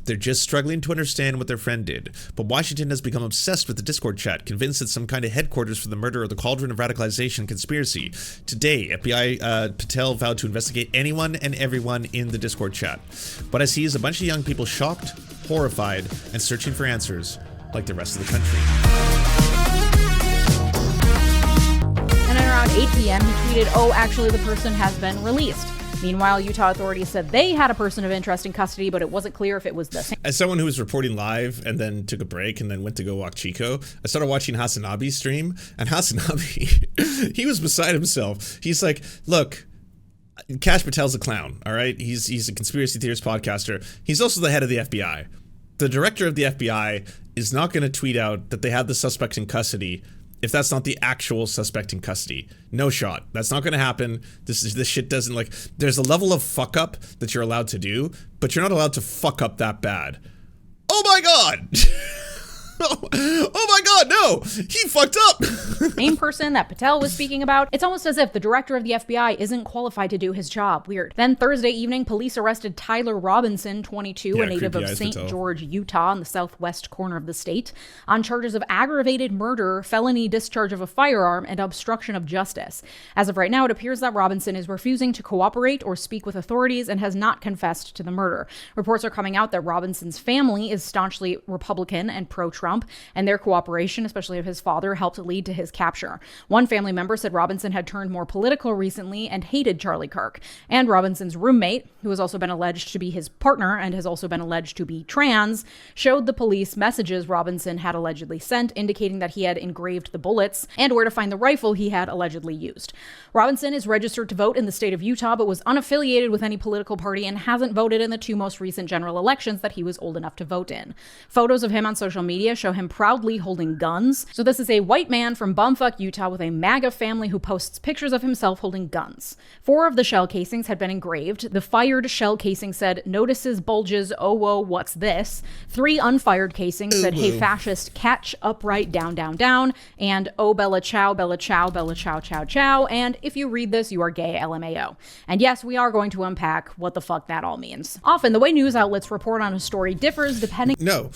They're just struggling to understand what their friend did. But Washington has become obsessed with the Discord chat, convinced it's some kind of headquarters for the murder or the cauldron of radicalization conspiracy. Today, FBI Patel vowed to investigate anyone and everyone in the Discord chat. What I see is a bunch of young people shocked, horrified, and searching for answers, like the rest of the country. And at around 8 p.m., he tweeted, "Oh, actually, the person has been released." Meanwhile, Utah authorities said they had a person of interest in custody, but it wasn't clear if it was the same. As someone who was reporting live and then took a break and then went to go walk Chico, I started watching Hasanabi's stream, and Hasanabi, he was beside himself. He's like, look, Kash Patel's a clown, all right? He's a conspiracy theorist podcaster. He's also the head of the FBI. The director of the FBI is not going to tweet out that they have the suspect in custody if that's not the actual suspect in custody. No shot. That's not going to happen. This shit doesn't, like, there's a level of fuck up that you're allowed to do, but you're not allowed to fuck up that bad. Oh my god! Oh my god, no! He fucked up! Same person that Patel was speaking about. It's almost as if the director of the FBI isn't qualified to do his job. Weird. Then Thursday evening, police arrested Tyler Robinson, 22, a native of St. George, Utah, in the southwest corner of the state, on charges of aggravated murder, felony discharge of a firearm, and obstruction of justice. As of right now, it appears that Robinson is refusing to cooperate or speak with authorities and has not confessed to the murder. Reports are coming out that Robinson's family is staunchly Republican and pro-Trump, and their cooperation, especially of his father, helped lead to his capture. One family member said Robinson had turned more political recently and hated Charlie Kirk. And Robinson's roommate, who has also been alleged to be his partner and has also been alleged to be trans, showed the police messages Robinson had allegedly sent, indicating that he had engraved the bullets and where to find the rifle he had allegedly used. Robinson is registered to vote in the state of Utah, but was unaffiliated with any political party and hasn't voted in the two most recent general elections that he was old enough to vote in. Photos of him on social media show him proudly holding guns. So this is a white man from bumfuck Utah with a MAGA family who posts pictures of himself holding guns. 4 of the shell casings had been engraved. The fired shell casing said, "Notices bulges, oh whoa, what's this?" 3 unfired casings said, "Hey fascist, catch upright, down, down, down," and "Oh Bella Chow, Bella Chow, Bella Chow, Chow, Chow," and "If you read this, you are gay, LMAO." And yes, we are going to unpack what the fuck that all means. Often, the way news outlets report on a story differs depending— No.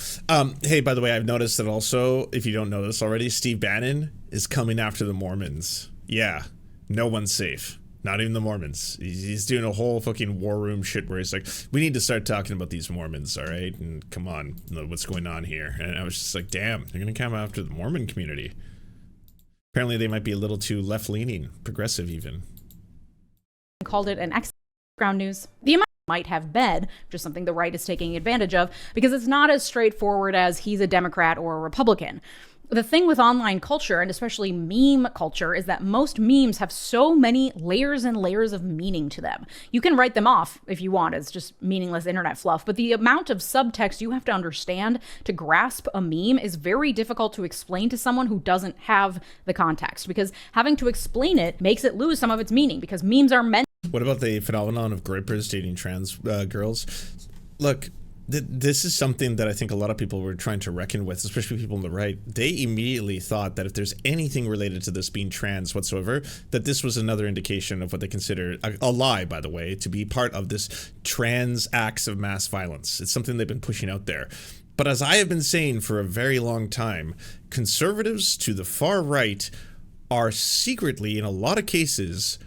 Hey, by the way, I've noticed that also, if you don't know this already, Steve Bannon is coming after the Mormons. Yeah, no one's safe. Not even the Mormons. He's doing a whole fucking war room shit where he's like, we need to start talking about these Mormons, all right? And come on, what's going on here? And I was just like, damn, they're going to come after the Mormon community. Apparently they might be a little too left-leaning, progressive even. Called it an excellent ground news. The amount might have been just something the right is taking advantage of because it's not as straightforward as he's a Democrat or a Republican. The thing with online culture, and especially meme culture, is that most memes have so many layers and layers of meaning to them. You can write them off if you want as just meaningless internet fluff, but the amount of subtext you have to understand to grasp a meme is very difficult to explain to someone who doesn't have the context, because having to explain it makes it lose some of its meaning, because memes are meant— What about the phenomenon of grippers dating trans girls? Look, this is something that I think a lot of people were trying to reckon with, especially people on the right. They immediately thought that if there's anything related to this being trans whatsoever, that this was another indication of what they consider a lie, by the way, to be part of this trans acts of mass violence. It's something they've been pushing out there. But as I have been saying for a very long time, conservatives to the far right are secretly, in a lot of cases,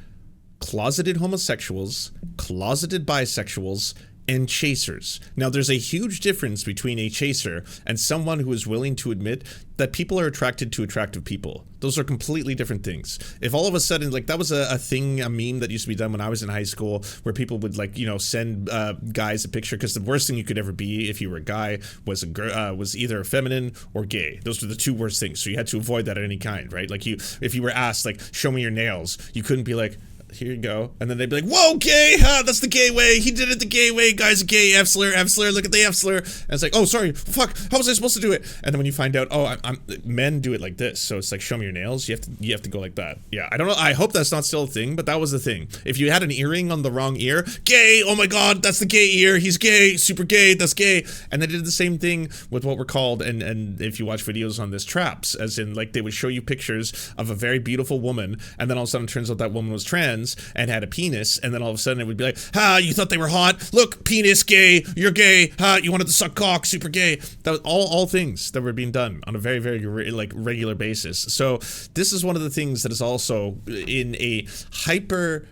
closeted homosexuals, closeted bisexuals, and chasers. Now, there's a huge difference between a chaser and someone who is willing to admit that people are attracted to attractive people. Those are completely different things. If all of a sudden, like, that was a thing, a meme that used to be done when I was in high school, where people would, like, you know, send guys a picture, because the worst thing you could ever be if you were a guy was a girl, was either feminine or gay. Those were the two worst things. So you had to avoid that at any kind, right? Like, if you were asked, like, show me your nails, you couldn't be like, here you go. And then they'd be like, whoa, gay, that's the gay way. He did it the gay way. Guy's a gay, F slur, look at the F slur. And it's like, oh, sorry, fuck, how was I supposed to do it? And then when you find out, oh, men do it like this. So it's like, show me your nails. You have to go like that. Yeah, I don't know. I hope that's not still a thing, but that was the thing. If you had an earring on the wrong ear, gay, oh my God, that's the gay ear. He's gay, super gay, that's gay. And they did the same thing with what were called, and if you watch videos on this, traps, as in, like, they would show you pictures of a very beautiful woman, and then all of a sudden it turns out that woman was trans, trans and had a penis, and then all of a sudden it would be like, you thought they were hot? Look, penis, gay, you're gay, you wanted to suck cock, super gay. That was all things that were being done on a very, very regular basis. So this is one of the things that is also in a hyper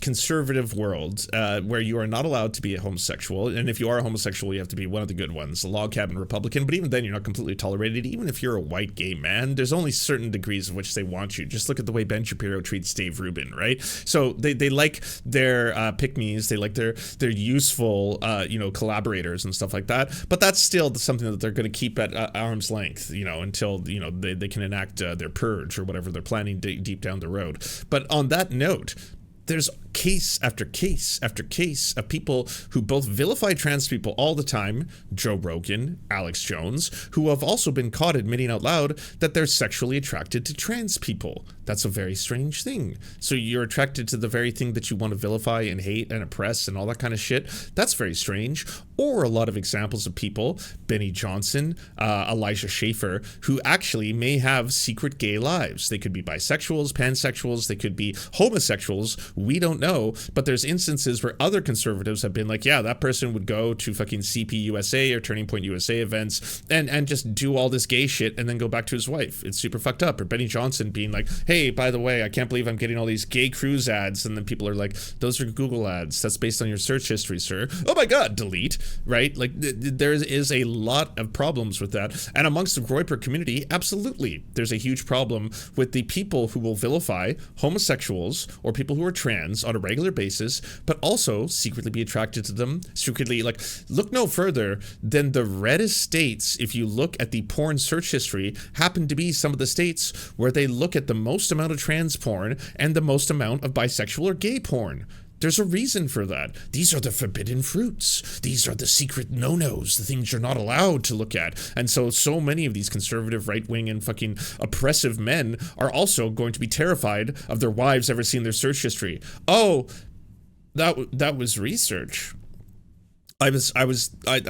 conservative world where you are not allowed to be a homosexual, and if you are a homosexual, you have to be one of the good ones, a log cabin Republican, but even then you're not completely tolerated. Even if you're a white gay man, there's only certain degrees of which they want you. Just look at the way Ben Shapiro treats Dave Rubin, right? So they like their pick-me's, they like their useful collaborators and stuff like that, but that's still something that they're going to keep at arm's length, until they can enact their purge or whatever they're planning deep down the road. But on that note, there's case after case after case of people who both vilify trans people all the time, Joe Rogan, Alex Jones, who have also been caught admitting out loud that they're sexually attracted to trans people. That's a very strange thing. So you're attracted to the very thing that you want to vilify and hate and oppress and all that kind of shit. That's very strange. Or a lot of examples of people, Benny Johnson, Elijah Schaefer, who actually may have secret gay lives. They could be bisexuals, pansexuals, they could be homosexuals. We don't know, but there's instances where other conservatives have been like, yeah, that person would go to fucking CP USA or Turning Point USA events and just do all this gay shit and then go back to his wife. It's super fucked up. Or Benny Johnson being like, hey, by the way, I can't believe I'm getting all these gay cruise ads, and then people are like, those are Google ads. That's based on your search history, sir. Oh my God, delete. Right? Like there is a lot of problems with that. And amongst the Groyper community, absolutely, there's a huge problem with the people who will vilify homosexuals or people who are trans on a regular basis, but also secretly be attracted to them, secretly, like, look no further than the reddest states, if you look at the porn search history, happen to be some of the states where they look at the most amount of trans porn and the most amount of bisexual or gay porn. There's a reason for that. These are the forbidden fruits. These are the secret no-nos, the things you're not allowed to look at. And so many of these conservative, right-wing, and fucking oppressive men are also going to be terrified of their wives ever seeing their search history. Oh, that was research. I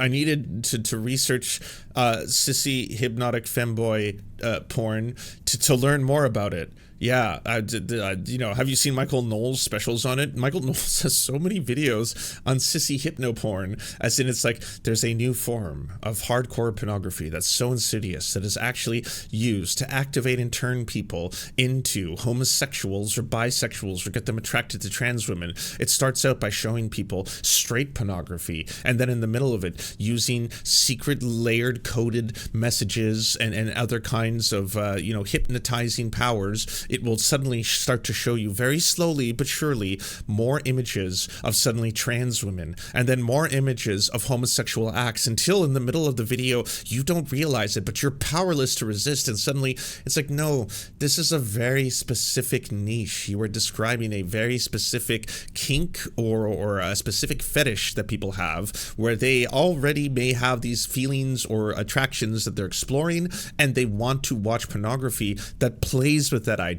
needed to research sissy hypnotic femboy porn to learn more about it. Yeah, have you seen Michael Knowles' specials on it? Michael Knowles has so many videos on sissy hypno porn, as in it's like there's a new form of hardcore pornography that's so insidious that is actually used to activate and turn people into homosexuals or bisexuals or get them attracted to trans women. It starts out by showing people straight pornography, and then in the middle of it using secret layered coded messages and other kinds of hypnotizing powers. It will suddenly start to show you very slowly but surely more images of suddenly trans women, and then more images of homosexual acts, until in the middle of the video you don't realize it, but you're powerless to resist, and suddenly it's like, no, this is a very specific niche. You are describing a very specific kink or a specific fetish that people have, where they already may have these feelings or attractions that they're exploring, and they want to watch pornography that plays with that idea,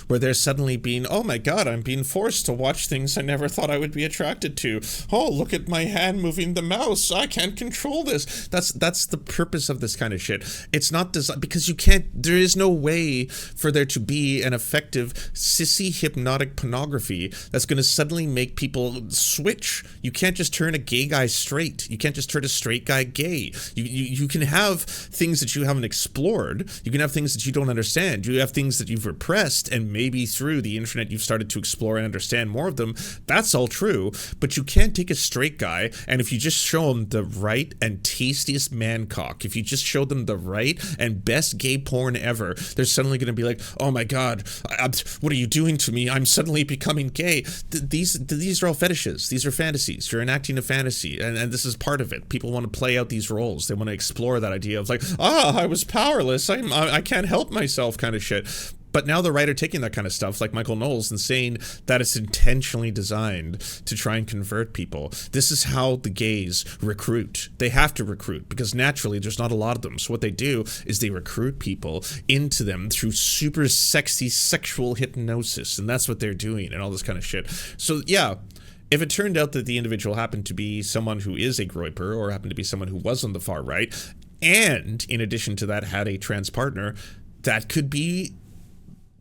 where they're suddenly being, oh my God, I'm being forced to watch things I never thought I would be attracted to. Oh, look at my hand moving the mouse. I can't control this. That's the purpose of this kind of shit. It's not designed, because there is no way for there to be an effective sissy hypnotic pornography that's going to suddenly make people switch. You can't just turn a gay guy straight. You can't just turn a straight guy gay. You can have things that you haven't explored. You can have things that you don't understand. You have things that you've repressed, and maybe through the internet you've started to explore and understand more of them. That's all true, but you can't take a straight guy, and if you just show him the right and tastiest man cock, if you just show them the right and best gay porn ever, they're suddenly going to be like, oh my God, what are you doing to me? I'm suddenly becoming gay. These are all fetishes. These are fantasies. You're enacting a fantasy, and this is part of it. People want to play out these roles. They want to explore that idea of like, I was powerless. I can't help myself kind of shit. But now the writer taking that kind of stuff, like Michael Knowles, and saying that it's intentionally designed to try and convert people. This is how the gays recruit. They have to recruit, because naturally there's not a lot of them. So what they do is they recruit people into them through super sexy sexual hypnosis. And that's what they're doing and all this kind of shit. So yeah, if it turned out that the individual happened to be someone who is a groyper, or happened to be someone who was on the far right, and in addition to that had a trans partner, that could be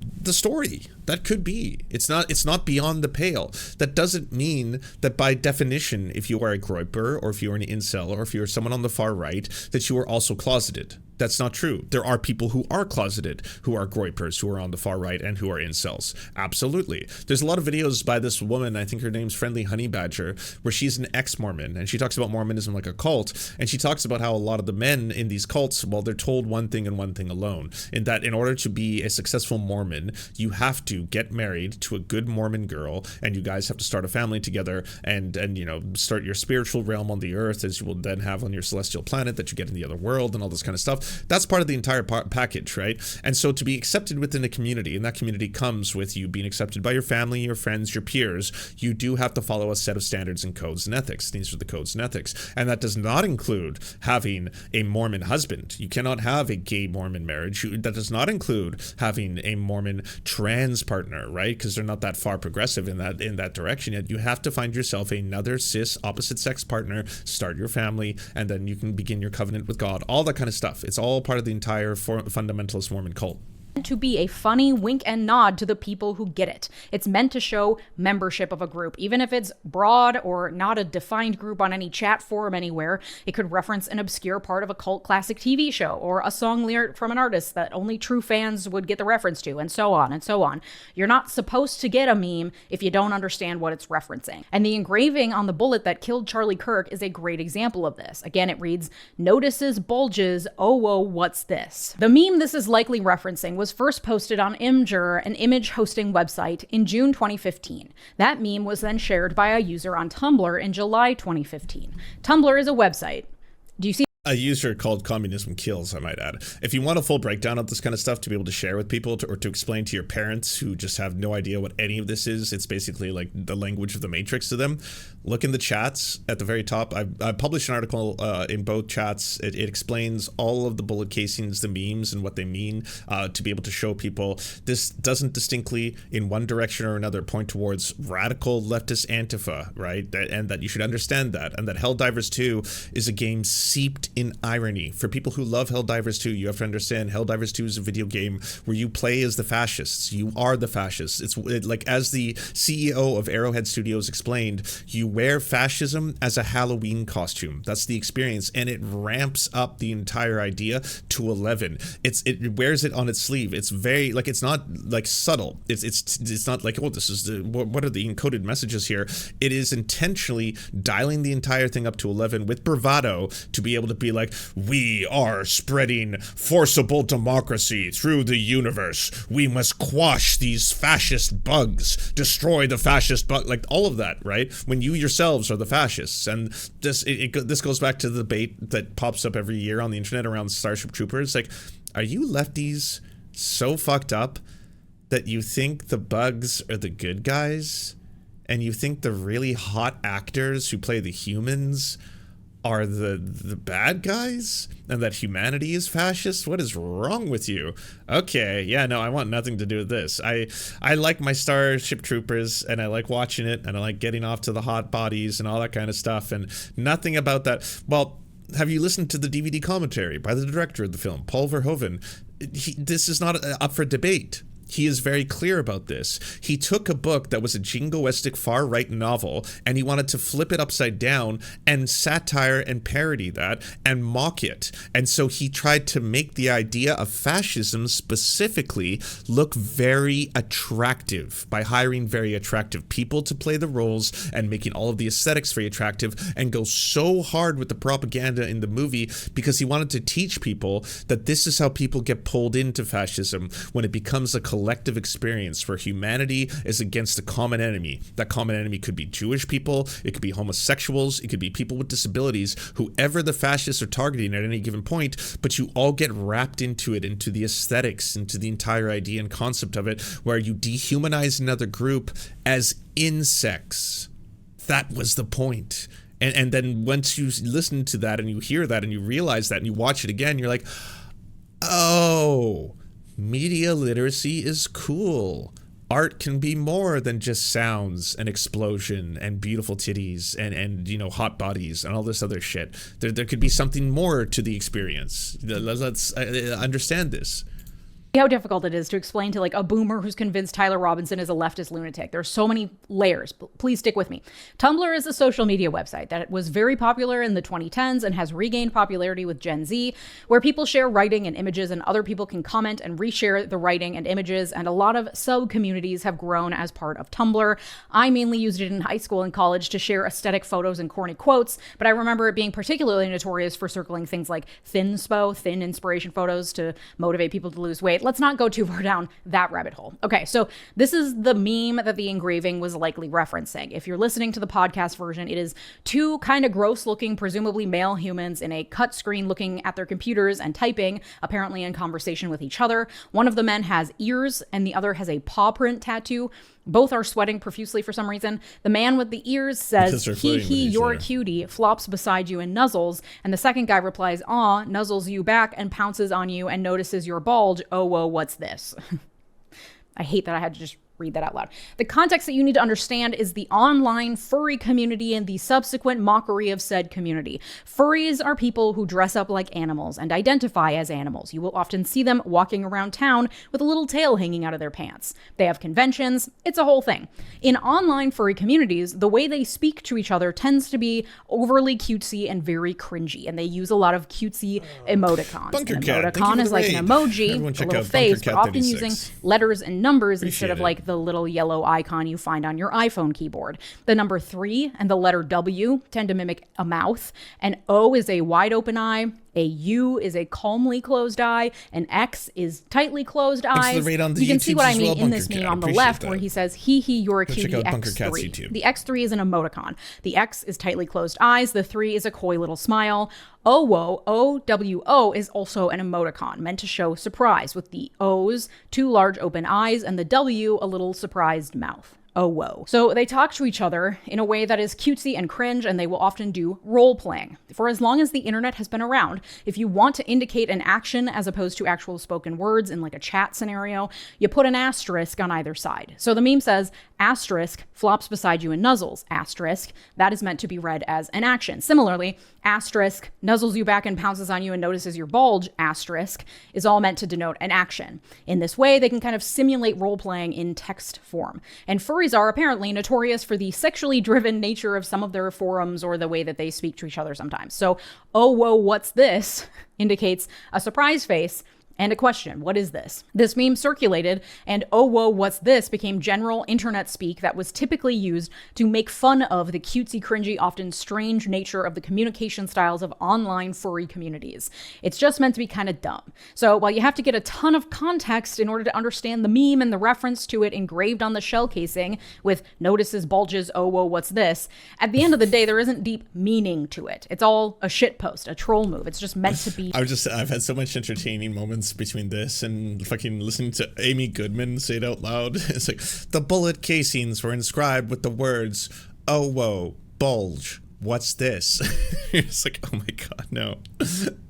the story. That could be. It's not beyond the pale. That doesn't mean that by definition, if you are a groiper, or if you're an incel, or if you're someone on the far right, that you are also closeted. That's not true. There are people who are closeted, who are groipers, who are on the far right, and who are incels. Absolutely. There's a lot of videos by this woman, I think her name's Friendly Honey Badger, where she's an ex-Mormon, and she talks about Mormonism like a cult, and she talks about how a lot of the men in these cults, well, they're told one thing and one thing alone, in that in order to be a successful Mormon, you have to get married to a good Mormon girl, and you guys have to start a family together, and you know, start your spiritual realm on the earth, as you will then have on your celestial planet that you get in the other world, and all this kind of stuff. That's part of the entire package, right? And so to be accepted within a community, and that community comes with you being accepted by your family, your friends, your peers, you do have to follow a set of standards and codes and ethics. These are the codes and ethics. And that does not include having a Mormon husband. You cannot have a gay Mormon marriage. That does not include having a Mormon trans partner, right? Because they're not that far progressive in that direction yet. You have to find yourself another cis opposite sex partner, start your family, and then you can begin your covenant with God, all that kind of stuff. It's all part of the entire fundamentalist Mormon cult. To be a funny wink and nod to the people who get it. It's meant to show membership of a group, even if it's broad or not a defined group on any chat forum anywhere. It could reference an obscure part of a cult classic TV show, or a song lyric from an artist that only true fans would get the reference to, and so on and so on. You're not supposed to get a meme if you don't understand what it's referencing. And the engraving on the bullet that killed Charlie Kirk is a great example of this. Again, it reads, "Notices bulges, oh whoa, what's this?" The meme this is likely referencing was first posted on Imgur, an image hosting website, in June 2015. That meme was then shared by a user on Tumblr in July 2015. Tumblr is a website. Do you see a user called Communism Kills, I might add. If you want a full breakdown of this kind of stuff to be able to share with people, or to explain to your parents who just have no idea what any of this is, it's basically like the language of the Matrix to them. Look in the chats at the very top. I published an article in both chats. It explains all of the bullet casings, the memes, and what they mean, to be able to show people this doesn't distinctly, in one direction or another, point towards radical leftist Antifa, right? And that you should understand that. And that Helldivers 2 is a game seeped in irony. For people who love Helldivers 2, you have to understand Helldivers 2 is a video game where you play as the fascists. You are the fascists. It's like, as the CEO of Arrowhead Studios explained, you wear fascism as a Halloween costume. That's the experience, and it ramps up the entire idea to 11. It wears it on its sleeve. It's very, like, it's not like subtle. It's not like, oh, this is what are the encoded messages here? It is intentionally dialing the entire thing up to 11 with bravado to be able to be like, we are spreading forcible democracy through the universe. We must quash these fascist bugs, destroy the fascist bug, like all of that, right? When you yourselves are the fascists. And this goes back to the debate that pops up every year on the internet around Starship Troopers. Like, are you lefties so fucked up that you think the bugs are the good guys? And you think the really hot actors who play the humans are the bad guys, and that humanity is fascist? What is wrong with you? Okay, yeah, no, I want nothing to do with this. I like my Starship Troopers, and I like watching it, and I like getting off to the hot bodies and all that kind of stuff, and nothing about that. Well, have you listened to the DVD commentary by the director of the film, Paul Verhoeven? This is not up for debate. He is very clear about this. He took a book that was a jingoistic far-right novel, and he wanted to flip it upside down and satire and parody that and mock it. And so he tried to make the idea of fascism specifically look very attractive by hiring very attractive people to play the roles and making all of the aesthetics very attractive, and go so hard with the propaganda in the movie because he wanted to teach people that this is how people get pulled into fascism, when it becomes a collective experience where humanity is against a common enemy. That common enemy could be Jewish people, it could be homosexuals, it could be people with disabilities, whoever the fascists are targeting at any given point, but you all get wrapped into it, into the aesthetics, into the entire idea and concept of it, where you dehumanize another group as insects. That was the point. And then once you listen to that and you hear that and you realize that and you watch it again, you're like, oh, media literacy is cool. Art can be more than just sounds and explosion and beautiful titties and you know, hot bodies and all this other shit. There could be something more to the experience. Let's understand this. How difficult it is to explain to like a boomer who's convinced Tyler Robinson is a leftist lunatic. There's so many layers. Please stick with me. Tumblr is a social media website that was very popular in the 2010s and has regained popularity with Gen Z, where people share writing and images and other people can comment and reshare the writing and images, and a lot of sub-communities have grown as part of Tumblr. I mainly used it in high school and college to share aesthetic photos and corny quotes, but I remember it being particularly notorious for circling things like thin inspiration photos to motivate people to lose weight. Let's not go too far down that rabbit hole. Okay, so this is the meme that the engraving was likely referencing. If you're listening to the podcast version, it is two kind of gross looking, presumably male humans in a cut screen looking at their computers and typing, apparently in conversation with each other. One of the men has ears and the other has a paw print tattoo. Both are sweating profusely for some reason. The man with the ears says, hee, you're a cutie, flops beside you and nuzzles. And the second guy replies, aw, nuzzles you back and pounces on you and notices your bulge. Oh, whoa, what's this? I hate that I had to just read that out loud. The context that you need to understand is the online furry community and the subsequent mockery of said community. Furries are people who dress up like animals and identify as animals. You will often see them walking around town with a little tail hanging out of their pants. They have conventions. It's a whole thing. In online furry communities, the way they speak to each other tends to be overly cutesy and very cringy, and they use a lot of cutesy emoticons. An emoticon is like an emoji, a little face, but often using letters and numbers instead of like the little yellow icon you find on your iPhone keyboard. The number 3 and the letter W tend to mimic a mouth. An O is a wide open eye. A U is a calmly closed eye. An X is tightly closed eyes. You can see what I mean in this meme on the left where he says, hee, you're a cutie, X3. The X3 is an emoticon. The X is tightly closed eyes. The 3 is a coy little smile. OWO is also an emoticon meant to show surprise, with the O's 2 large open eyes and the W a little surprised mouth. Oh, whoa. So they talk to each other in a way that is cutesy and cringe, and they will often do role playing. For as long as the internet has been around, if you want to indicate an action as opposed to actual spoken words in like a chat scenario, you put an asterisk on either side. So the meme says, asterisk flops beside you and nuzzles, asterisk. That is meant to be read as an action. Similarly, asterisk nuzzles you back and pounces on you and notices your bulge, asterisk, is all meant to denote an action. In this way, they can kind of simulate role playing in text form. And furries are apparently notorious for the sexually driven nature of some of their forums or the way that they speak to each other sometimes. So, oh, whoa, what's this? Indicates a surprise face and a question. What is this? This meme circulated, and oh, whoa, what's this became general internet speak that was typically used to make fun of the cutesy, cringy, often strange nature of the communication styles of online furry communities. It's just meant to be kind of dumb. So while you have to get a ton of context in order to understand the meme and the reference to it engraved on the shell casing with notices, bulges, oh, whoa, what's this? At the end of the day, there isn't deep meaning to it. It's all a shitpost, a troll move. It's just meant to be. I've had so much entertaining moments between this and fucking listening to Amy Goodman say it out loud. It's like, the bullet casings were inscribed with the words, oh, whoa, bulge, what's this? It's like, oh my God, no.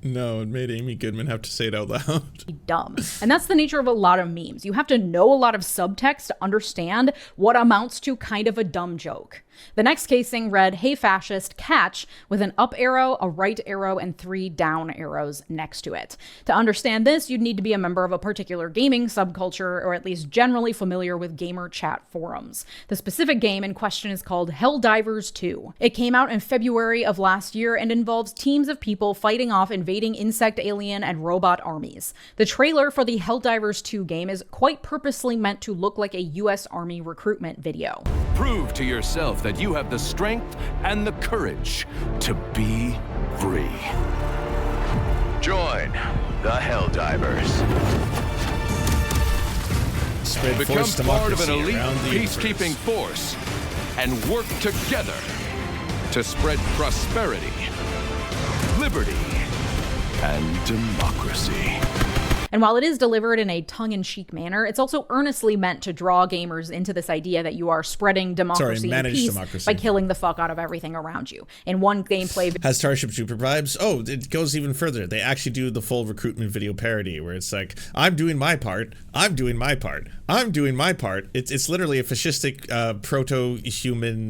No, it made Amy Goodman have to say it out loud. Dumb. And that's the nature of a lot of memes. You have to know a lot of subtext to understand what amounts to kind of a dumb joke. The next casing read, hey fascist, catch, with an up arrow, a right arrow, and 3 down arrows next to it. To understand this, you'd need to be a member of a particular gaming subculture, or at least generally familiar with gamer chat forums. The specific game in question is called Helldivers 2. It came out in February of last year and involves teams of people fighting off invading insect, alien, and robot armies. The trailer for the Helldivers 2 game is quite purposely meant to look like a US Army recruitment video. Prove to yourself that you have the strength and the courage to be free. Join the Helldivers. Become part of an elite peacekeeping force and work together to spread prosperity, liberty, and democracy. And while it is delivered in a tongue-in-cheek manner, it's also earnestly meant to draw gamers into this idea that you are spreading democracy and peace by killing the fuck out of everything around you. In one gameplay... Has Starship Trooper vibes? Oh, it goes even further. They actually do the full recruitment video parody where it's like, I'm doing my part, I'm doing my part, I'm doing my part. It's literally a fascistic proto-human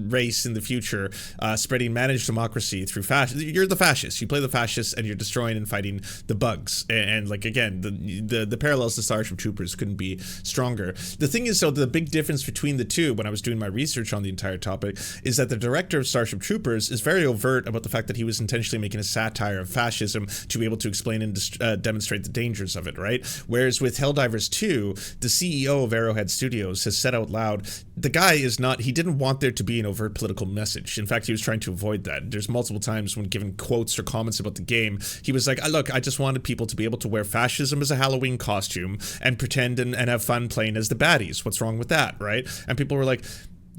race in the future spreading managed democracy through fascism. You're the fascist. You play the fascist and you're destroying and fighting the bugs. And like, again, the parallels to Starship Troopers couldn't be stronger. The thing is, so the big difference between the two, when I was doing my research on the entire topic, is that the director of Starship Troopers is very overt about the fact that he was intentionally making a satire of fascism to be able to explain and demonstrate the dangers of it, right? Whereas with Helldivers 2, the CEO of Arrowhead Studios has said out loud, the guy is not, he didn't want there to be an overt political message. In fact, he was trying to avoid that. There's multiple times when given quotes or comments about the game, he was like, look, I just wanted people to be able to wear fascism as a Halloween costume and pretend and have fun playing as the baddies. What's wrong with that, right? And people were like,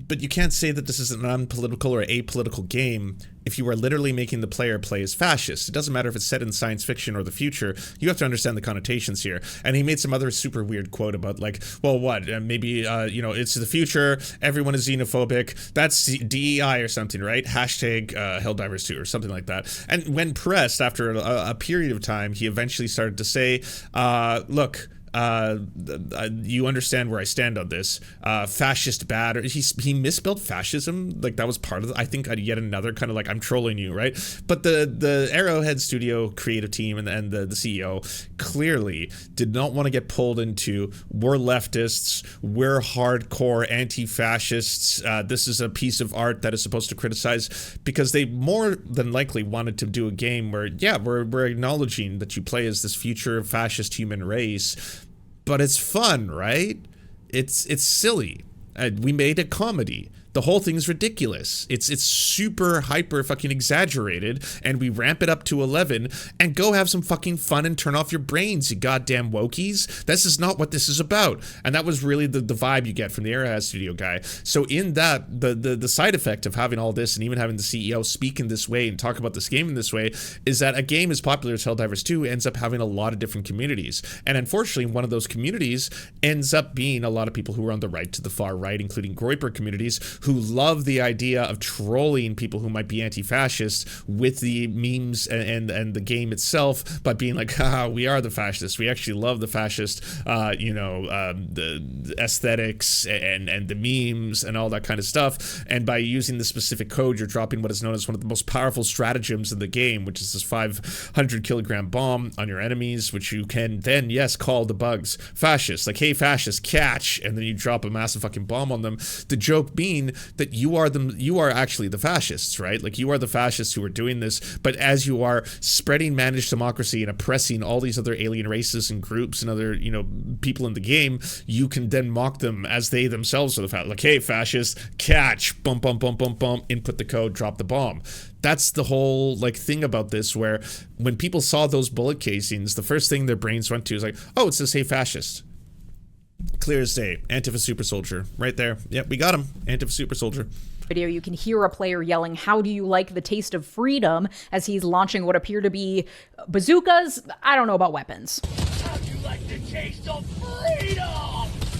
but you can't say that this is an unpolitical or apolitical game if you are literally making the player play as fascists. It doesn't matter if it's set in science fiction or the future. You have to understand the connotations here. And he made some other super weird quote about like, well, what? Maybe, you know, it's the future. Everyone is xenophobic. That's DEI or something, right? Hashtag Helldivers 2 or something like that. And when pressed after a period of time, he eventually started to say, look, you understand where I stand on this. Fascist bad, or he misspelled fascism. Like that was part of I think yet another kind of like, I'm trolling you, right? But the Arrowhead Studio creative team and the CEO clearly did not want to get pulled into, we're leftists, we're hardcore anti-fascists, this is a piece of art that is supposed to criticize, because they more than likely wanted to do a game where, yeah, we're acknowledging that you play as this future fascist human race, but it's fun, right? It's silly. We made a comedy. The whole thing's ridiculous. It's super hyper fucking exaggerated, and we ramp it up to 11 and go have some fucking fun and turn off your brains, you goddamn wokies. This is not what this is about. And that was really the vibe you get from the Arrowhead Studio guy. So in that, the side effect of having all this and even having the CEO speak in this way and talk about this game in this way is that a game as popular as Helldivers 2 ends up having a lot of different communities. And unfortunately, one of those communities ends up being a lot of people who are on the right to the far right, including Groyper communities, who love the idea of trolling people who might be anti-fascists with the memes and the game itself, by being like, haha, we are the fascists. We actually love the fascist, the aesthetics and the memes and all that kind of stuff. And by using the specific code, you're dropping what is known as one of the most powerful stratagems in the game, which is this 500 kilogram bomb on your enemies, which you can then, yes, call the bugs fascists. Like, hey, fascists, catch, and then you drop a massive fucking bomb on them. The joke being that you are actually the fascists, right? Like, you are the fascists who are doing this, but as you are spreading managed democracy and oppressing all these other alien races and groups and other, you know, people in the game, you can then mock them as they themselves are the fascists. Like, hey, fascists, catch, bump, bump, bump, bump, bump, input the code, drop the bomb. That's the whole like thing about this, where when people saw those bullet casings, the first thing their brains went to is like, oh, it says hey fascist. Clear as day. Antifa super soldier right there. Yep, we got him. Antifa super soldier. Video, you can hear a player yelling, "How do you like the taste of freedom?" as he's launching what appear to be bazookas. I don't know about weapons. How do you like the taste of freedom?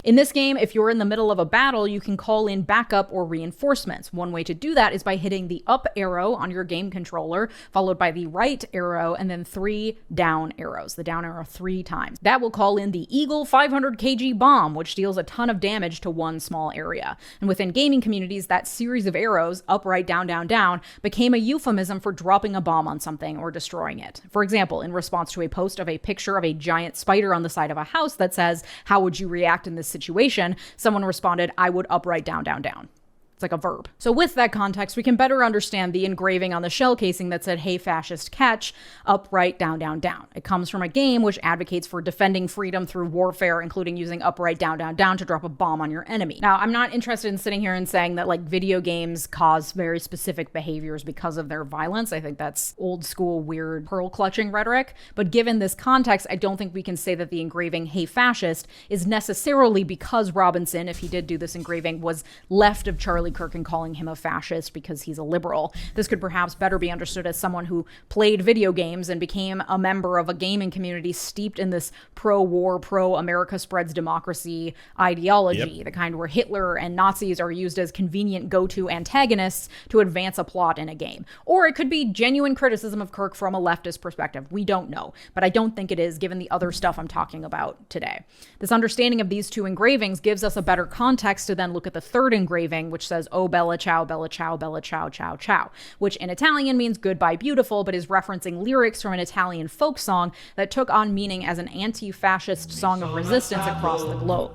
In this game, if you're in the middle of a battle, you can call in backup or reinforcements. One way to do that is by hitting the up arrow on your game controller, followed by the right arrow, and then 3 down arrows. The down arrow 3 times. That will call in the Eagle 500 kg bomb, which deals a ton of damage to one small area. And within gaming communities, that series of arrows, up, right, down, down, down, became a euphemism for dropping a bomb on something or destroying it. For example, in response to a post of a picture of a giant spider on the side of a house that says, "How would you react in this situation?" someone responded, "I would up, right, down, down, down." It's like a verb. So with that context, we can better understand the engraving on the shell casing that said, "Hey fascist, catch, up, right, down, down, down." It comes from a game which advocates for defending freedom through warfare, including using up, right, down, down, down to drop a bomb on your enemy. Now, I'm not interested in sitting here and saying that like video games cause very specific behaviors because of their violence. I think that's old school, weird, pearl clutching rhetoric. But given this context, I don't think we can say that the engraving, "Hey fascist," is necessarily because Robinson, if he did do this engraving, was left of Charlie Kirk and calling him a fascist because he's a liberal. This could perhaps better be understood as someone who played video games and became a member of a gaming community steeped in this pro-war, pro-America spreads democracy ideology, the kind where Hitler and Nazis are used as convenient go-to antagonists to advance a plot in a game. Or it could be genuine criticism of Kirk from a leftist perspective. We don't know, but I don't think it is, given the other stuff I'm talking about today. This understanding of these two engravings gives us a better context to then look at the third engraving, which says says, "Oh, bella ciao, ciao, ciao, ciao," which in Italian means goodbye beautiful, but is referencing lyrics from an Italian folk song that took on meaning as an anti-fascist song of resistance across the globe.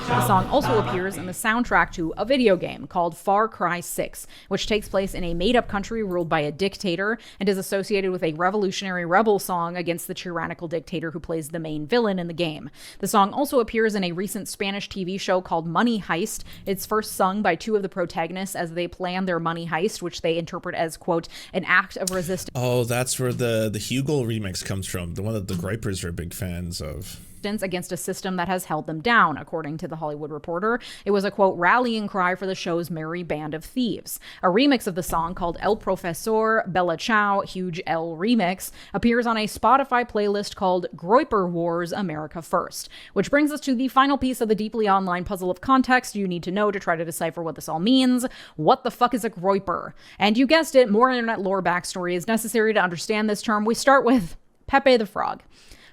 The song also appears in the soundtrack to a video game called Far Cry 6, which takes place in a made-up country ruled by a dictator and is associated with a revolutionary rebel song against the tyrannical dictator who plays the main villain in the game. The song also appears in a recent Spanish TV show called Money Heist. It's first sung by two of the protagonists as they plan their money heist, which they interpret as, quote, an act of resistance. Oh, that's where the Hugel remix comes from, the one that the Gripers are big fans of. Against a system that has held them down, according to The Hollywood Reporter. It was a, quote, rallying cry for the show's merry band of thieves. A remix of the song called El Profesor Bella Ciao, huge L remix, appears on a Spotify playlist called Groiper Wars America First. Which brings us to the final piece of the deeply online puzzle of context you need to know to try to decipher what this all means. What the fuck is a Groiper? And you guessed it, more internet lore backstory is necessary to understand this term. We start with Pepe the Frog.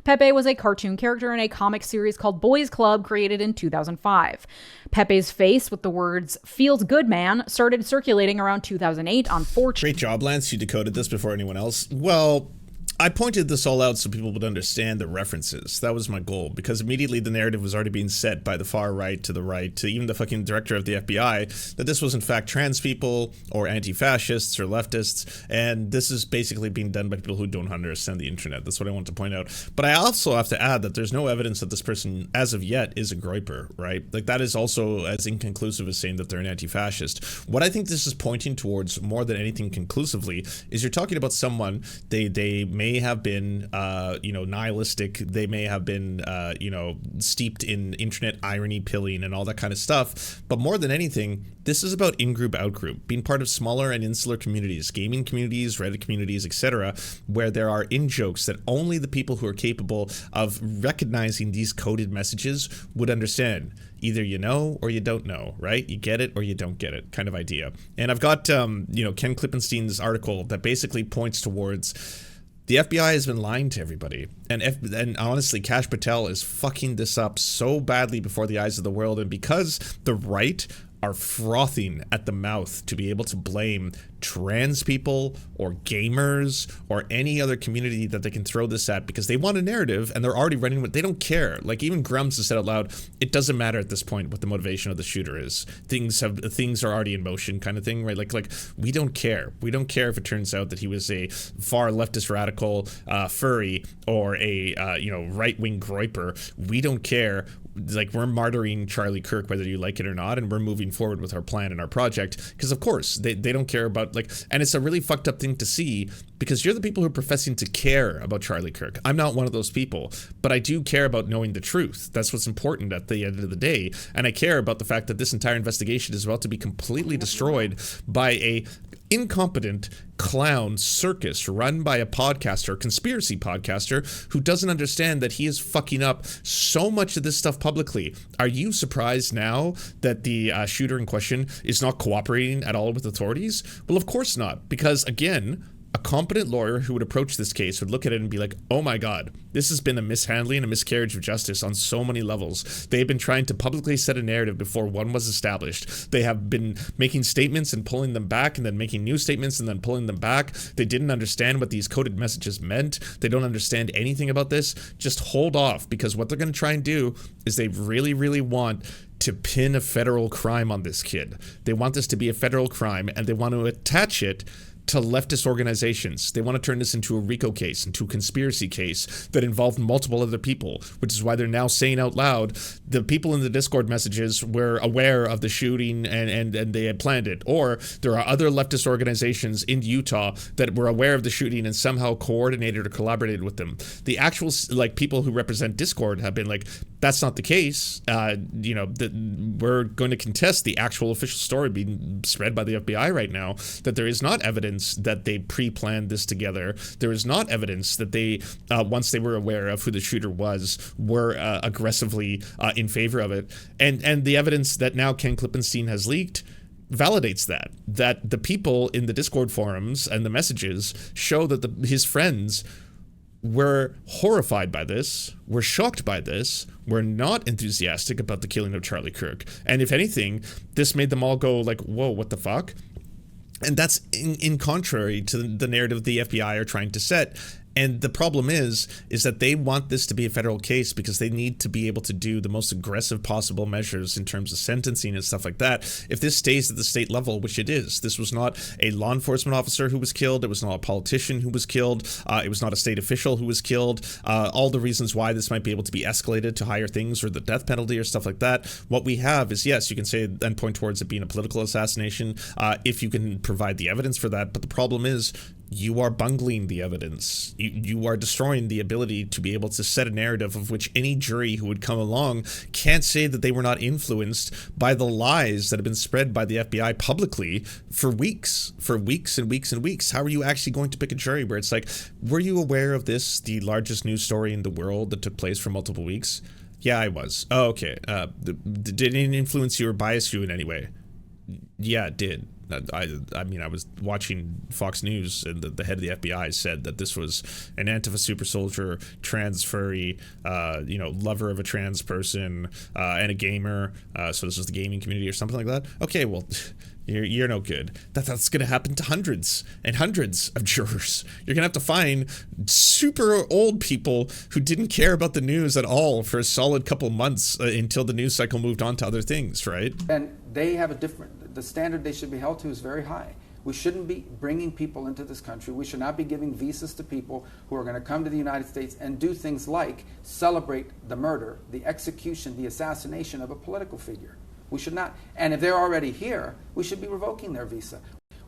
Pepe was a cartoon character in a comic series called Boys Club, created in 2005. Pepe's face with the words "Feels Good Man" started circulating around 2008 on 4chan. Great job, Lance. You decoded this before anyone else. Well, I pointed this all out so people would understand the references. That was my goal, because immediately the narrative was already being set by the far right, to even the fucking director of the FBI, that this was in fact trans people or anti-fascists or leftists, and this is basically being done by people who don't understand the internet. That's what I want to point out. But I also have to add that there's no evidence that this person, as of yet, is a groiper, right? Like, that is also as inconclusive as saying that they're an anti-fascist. What I think this is pointing towards more than anything conclusively is you're talking about someone, they may have been, nihilistic. They may have been, steeped in internet irony pilling and all that kind of stuff. But more than anything, this is about in-group, out-group, being part of smaller and insular communities, gaming communities, Reddit communities, etc., where there are in-jokes that only the people who are capable of recognizing these coded messages would understand. Either you know or you don't know, right? You get it or you don't get it, kind of idea. And I've got, Ken Klippenstein's article that basically points towards the FBI has been lying to everybody. And honestly, Kash Patel is fucking this up so badly before the eyes of the world. And because the right are frothing at the mouth to be able to blame trans people or gamers or any other community that they can throw this at because they want a narrative and they're already running with, they don't care. Like, even Grums has said out loud, it doesn't matter at this point what the motivation of the shooter is. Things are already in motion, kind of thing, right? Like we don't care. We don't care if it turns out that he was a far leftist radical furry or a right-wing groiper. We don't care. Like, we're martyring Charlie Kirk whether you like it or not, and we're moving forward with our plan and our project because, of course, they don't care about, like, and it's a really fucked up thing to see because you're the people who are professing to care about Charlie Kirk. I'm not one of those people, but I do care about knowing the truth. That's what's important at the end of the day, and I care about the fact that this entire investigation is about to be completely destroyed by a incompetent clown circus run by a podcaster, conspiracy podcaster, who doesn't understand that he is fucking up so much of this stuff publicly. Are you surprised now that the shooter in question is not cooperating at all with authorities? Well, of course not, because again, a competent lawyer who would approach this case would look at it and be like, oh my God, this has been a mishandling, a miscarriage of justice on so many levels. They've been trying to publicly set a narrative before one was established. They have been making statements and pulling them back and then making new statements and then pulling them back. They didn't understand what these coded messages meant. They don't understand anything about this. Just hold off, because what they're going to try and do is they really, really want to pin a federal crime on this kid. They want this to be a federal crime, and they want to attach it to leftist organizations. They want to turn this into a RICO case, into a conspiracy case that involved multiple other people, which is why they're now saying out loud, the people in the Discord messages were aware of the shooting and they had planned it. Or there are other leftist organizations in Utah that were aware of the shooting and somehow coordinated or collaborated with them. The actual, like, people who represent Discord have been like, that's not the case. We're going to contest the actual official story being spread by the FBI right now, that there is not evidence that they pre-planned this together. There is not evidence that they, once they were aware of who the shooter was, were aggressively in favor of it. And the evidence that now Ken Klippenstein has leaked validates that the people in the Discord forums and the messages show that his friends We're horrified by this. We're shocked by this. We're not enthusiastic about the killing of Charlie Kirk. And if anything, this made them all go like, whoa, what the fuck? And that's in contrary to the narrative the FBI are trying to set. And the problem is that they want this to be a federal case because they need to be able to do the most aggressive possible measures in terms of sentencing and stuff like that. If this stays at the state level, which it is, this was not a law enforcement officer who was killed. It was not a politician who was killed. It was not a state official who was killed. All the reasons why this might be able to be escalated to higher things or the death penalty or stuff like that. What we have is, yes, you can say and point towards it being a political assassination if you can provide the evidence for that. But the problem is, you are bungling the evidence. You are destroying the ability to be able to set a narrative of which any jury who would come along can't say that they were not influenced by the lies that have been spread by the FBI publicly for weeks and weeks and weeks. How are you actually going to pick a jury where it's like, were you aware of this, the largest news story in the world that took place for multiple weeks? Yeah, I was. Oh, okay. Did it influence you or bias you in any way? Yeah, it did. I mean, I was watching Fox News, and the head of the FBI said that this was an Antifa super soldier, trans furry, lover of a trans person, and a gamer. So this was the gaming community or something like that. Okay, well, you're no good. That's going to happen to hundreds and hundreds of jurors. You're going to have to find super old people who didn't care about the news at all for a solid couple months until the news cycle moved on to other things, right? And they have the standard they should be held to is very high. We shouldn't be bringing people into this country. We should not be giving visas to people who are going to come to the United States and do things like celebrate the murder, the execution, the assassination of a political figure. We should not. And if they're already here, we should be revoking their visa.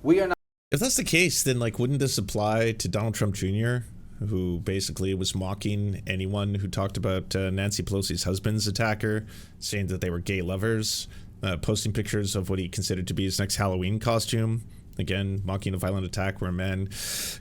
We are not. If that's the case, then wouldn't this apply to Donald Trump Jr., who basically was mocking anyone who talked about Nancy Pelosi's husband's attacker, saying that they were gay lovers, posting pictures of what he considered to be his next Halloween costume, again mocking a violent attack where a man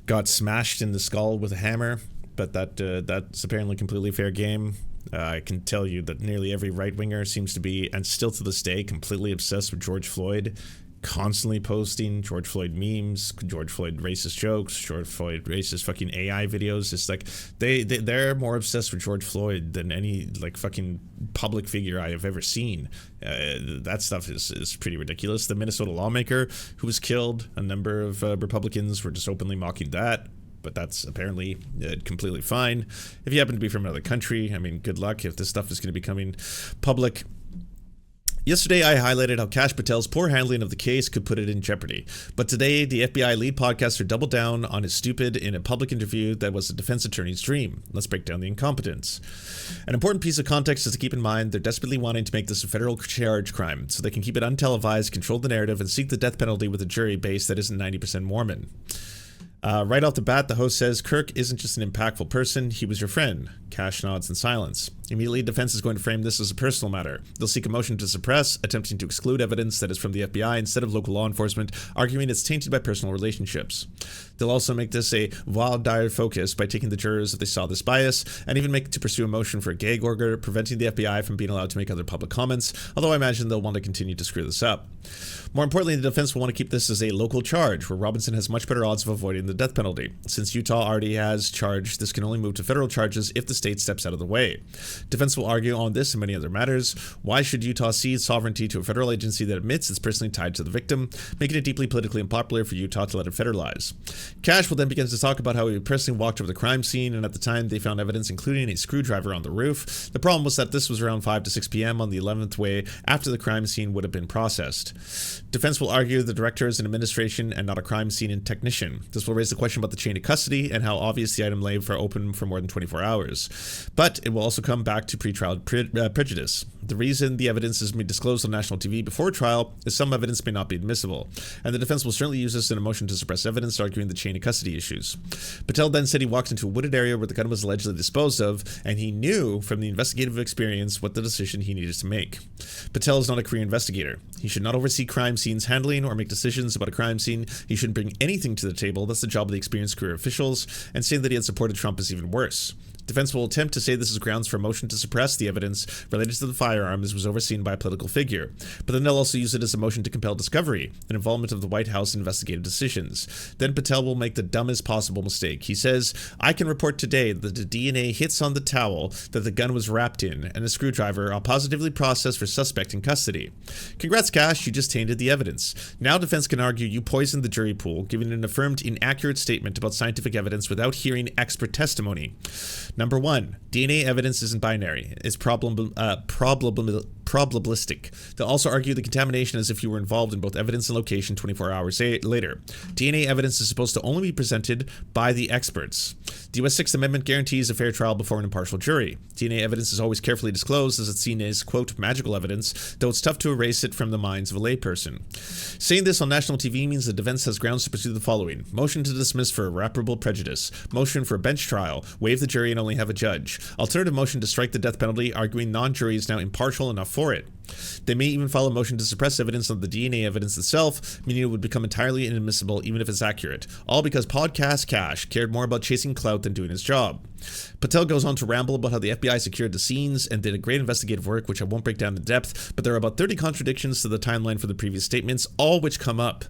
got smashed in the skull with a hammer. But that's apparently completely fair game. I can tell you that nearly every right-winger seems to be, and still to this day, completely obsessed with George Floyd, constantly posting George Floyd memes, George Floyd racist jokes, George Floyd racist fucking AI videos. It's like they're more obsessed with George Floyd than any fucking public figure I have ever seen. That stuff is pretty ridiculous. The Minnesota lawmaker who was killed, a number of Republicans were just openly mocking that. But that's apparently completely fine. If you happen to be from another country, I mean, good luck if this stuff is going to be coming public. Yesterday, I highlighted how Kash Patel's poor handling of the case could put it in jeopardy. But today, the FBI lead podcaster doubled down on his stupid in a public interview that was a defense attorney's dream. Let's break down the incompetence. An important piece of context is to keep in mind they're desperately wanting to make this a federal charge crime so they can keep it untelevised, control the narrative, and seek the death penalty with a jury base that isn't 90% Mormon. Right off the bat, the host says, Kirk isn't just an impactful person, he was your friend. Kash nods in silence. Immediately, defense is going to frame this as a personal matter. They'll seek a motion to suppress, attempting to exclude evidence that is from the FBI instead of local law enforcement, arguing it's tainted by personal relationships. They'll also make this a voir dire focus by taking the jurors if they saw this bias, and even make to pursue a motion for a gag order, preventing the FBI from being allowed to make other public comments, although I imagine they'll want to continue to screw this up. More importantly, the defense will want to keep this as a local charge, where Robinson has much better odds of avoiding the death penalty. Since Utah already has charge, this can only move to federal charges if the state steps out of the way. Defense will argue on this and many other matters. Why should Utah cede sovereignty to a federal agency that admits it's personally tied to the victim, making it deeply politically unpopular for Utah to let it federalize? Kash will then begin to talk about how he personally walked over the crime scene, and at the time they found evidence including a screwdriver on the roof. The problem was that this was around 5 to 6 p.m. on the 11th way after the crime scene would have been processed. Defense will argue the director is an administration and not a crime scene technician. This will raise the question about the chain of custody and how obvious the item lay for open for more than 24 hours. But it will also come back to pretrial prejudice. The reason the evidence is disclosed on national TV before trial is some evidence may not be admissible, and the defense will certainly use this in a motion to suppress evidence, arguing the chain of custody issues. Patel then said he walked into a wooded area where the gun was allegedly disposed of, and he knew from the investigative experience what the decision he needed to make. Patel is not a career investigator. He should not oversee crime scenes handling or make decisions about a crime scene. He shouldn't bring anything to the table. That's the job of the experienced career officials, and saying that he had supported Trump is even worse. Defense will attempt to say this is grounds for a motion to suppress the evidence related to the firearm as was overseen by a political figure. But then they'll also use it as a motion to compel discovery and involvement of the White House in investigative decisions. Then Patel will make the dumbest possible mistake. He says, I can report today that the DNA hits on the towel that the gun was wrapped in and a screwdriver are positively processed for suspect in custody. Congrats, Cash, you just tainted the evidence. Now defense can argue you poisoned the jury pool, giving an affirmed inaccurate statement about scientific evidence without hearing expert testimony. Number 1, DNA evidence isn't binary. It's probabilistic. They'll also argue the contamination as if you were involved in both evidence and location 24 hours later. DNA evidence is supposed to only be presented by the experts. The U.S. Sixth Amendment guarantees a fair trial before an impartial jury. DNA evidence is always carefully disclosed as it's seen as, quote, magical evidence, though it's tough to erase it from the minds of a layperson. Saying this on national TV means the defense has grounds to pursue the following: motion to dismiss for irreparable prejudice, motion for a bench trial, waive the jury and only have a judge, alternative motion to strike the death penalty, arguing non-jury is now impartial enough for it. They may even file a motion to suppress evidence of the DNA evidence itself, meaning it would become entirely inadmissible even if it's accurate, all because Podcast Cash cared more about chasing clout than doing his job. Patel goes on to ramble about how the FBI secured the scenes and did a great investigative work, which I won't break down in depth, but there are about 30 contradictions to the timeline for the previous statements, all which come up.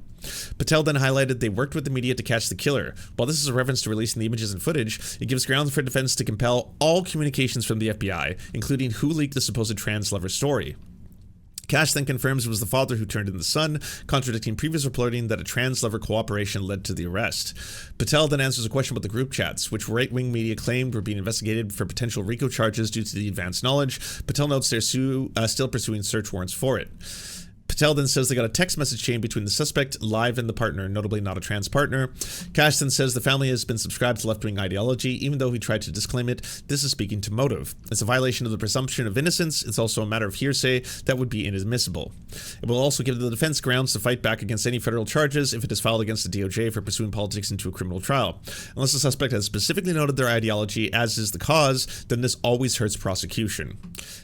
Patel then highlighted they worked with the media to catch the killer. While this is a reference to releasing the images and footage, it gives grounds for defense to compel all communications from the FBI, including who leaked the supposed trans lover story. Cash then confirms it was the father who turned in the son, contradicting previous reporting that a trans lover cooperation led to the arrest. Patel then answers a question about the group chats, which right-wing media claimed were being investigated for potential RICO charges due to the advanced knowledge. Patel notes they're still pursuing search warrants for it. Patel then says they got a text message chain between the suspect, Live, and the partner, notably not a trans partner. Cash then says the family has been subscribed to left-wing ideology, even though he tried to disclaim it. This is speaking to motive. It's a violation of the presumption of innocence. It's also a matter of hearsay that would be inadmissible. It will also give the defense grounds to fight back against any federal charges if it is filed against the DOJ for pursuing politics into a criminal trial. Unless the suspect has specifically noted their ideology, as is the cause, then this always hurts prosecution.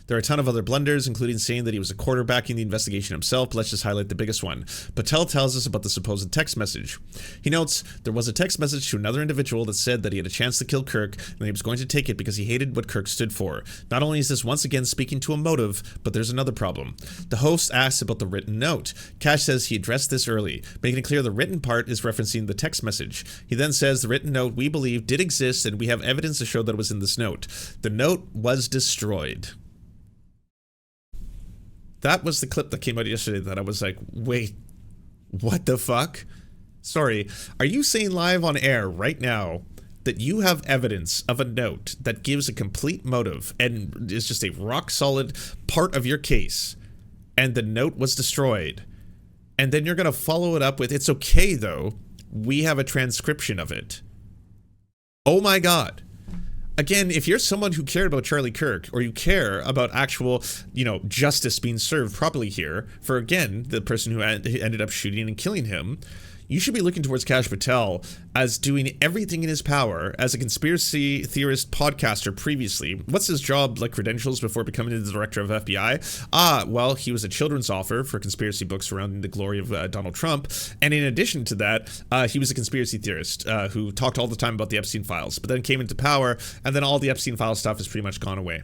There are a ton of other blunders, including saying that he was a quarterbacking the investigation himself. Let's just highlight the biggest one. Patel tells us about the supposed text message. He notes there was a text message to another individual that said that he had a chance to kill Kirk and he was going to take it because he hated what Kirk stood for. Not only is this once again speaking to a motive, but there's another problem. The host asks about the written note. Cash says he addressed this early, making it clear the written part is referencing the text message. He then says the written note we believe did exist and we have evidence to show that it was in this note. The note was destroyed. That was the clip that came out yesterday that I was like, wait, what the fuck? Sorry, are you saying live on air right now that you have evidence of a note that gives a complete motive and is just a rock solid part of your case, and the note was destroyed, and then you're going to follow it up with, it's okay though, we have a transcription of it? Oh my God. Again, if you're someone who cared about Charlie Kirk, or you care about actual, justice being served properly here for, again, the person who ended up shooting and killing him, you should be looking towards Cash Patel as doing everything in his power as a conspiracy theorist podcaster previously. What's his job, like credentials, before becoming the director of FBI? Well, he was a children's author for conspiracy books surrounding the glory of Donald Trump. And in addition to that, he was a conspiracy theorist who talked all the time about the Epstein files, but then came into power, and then all the Epstein file stuff has pretty much gone away.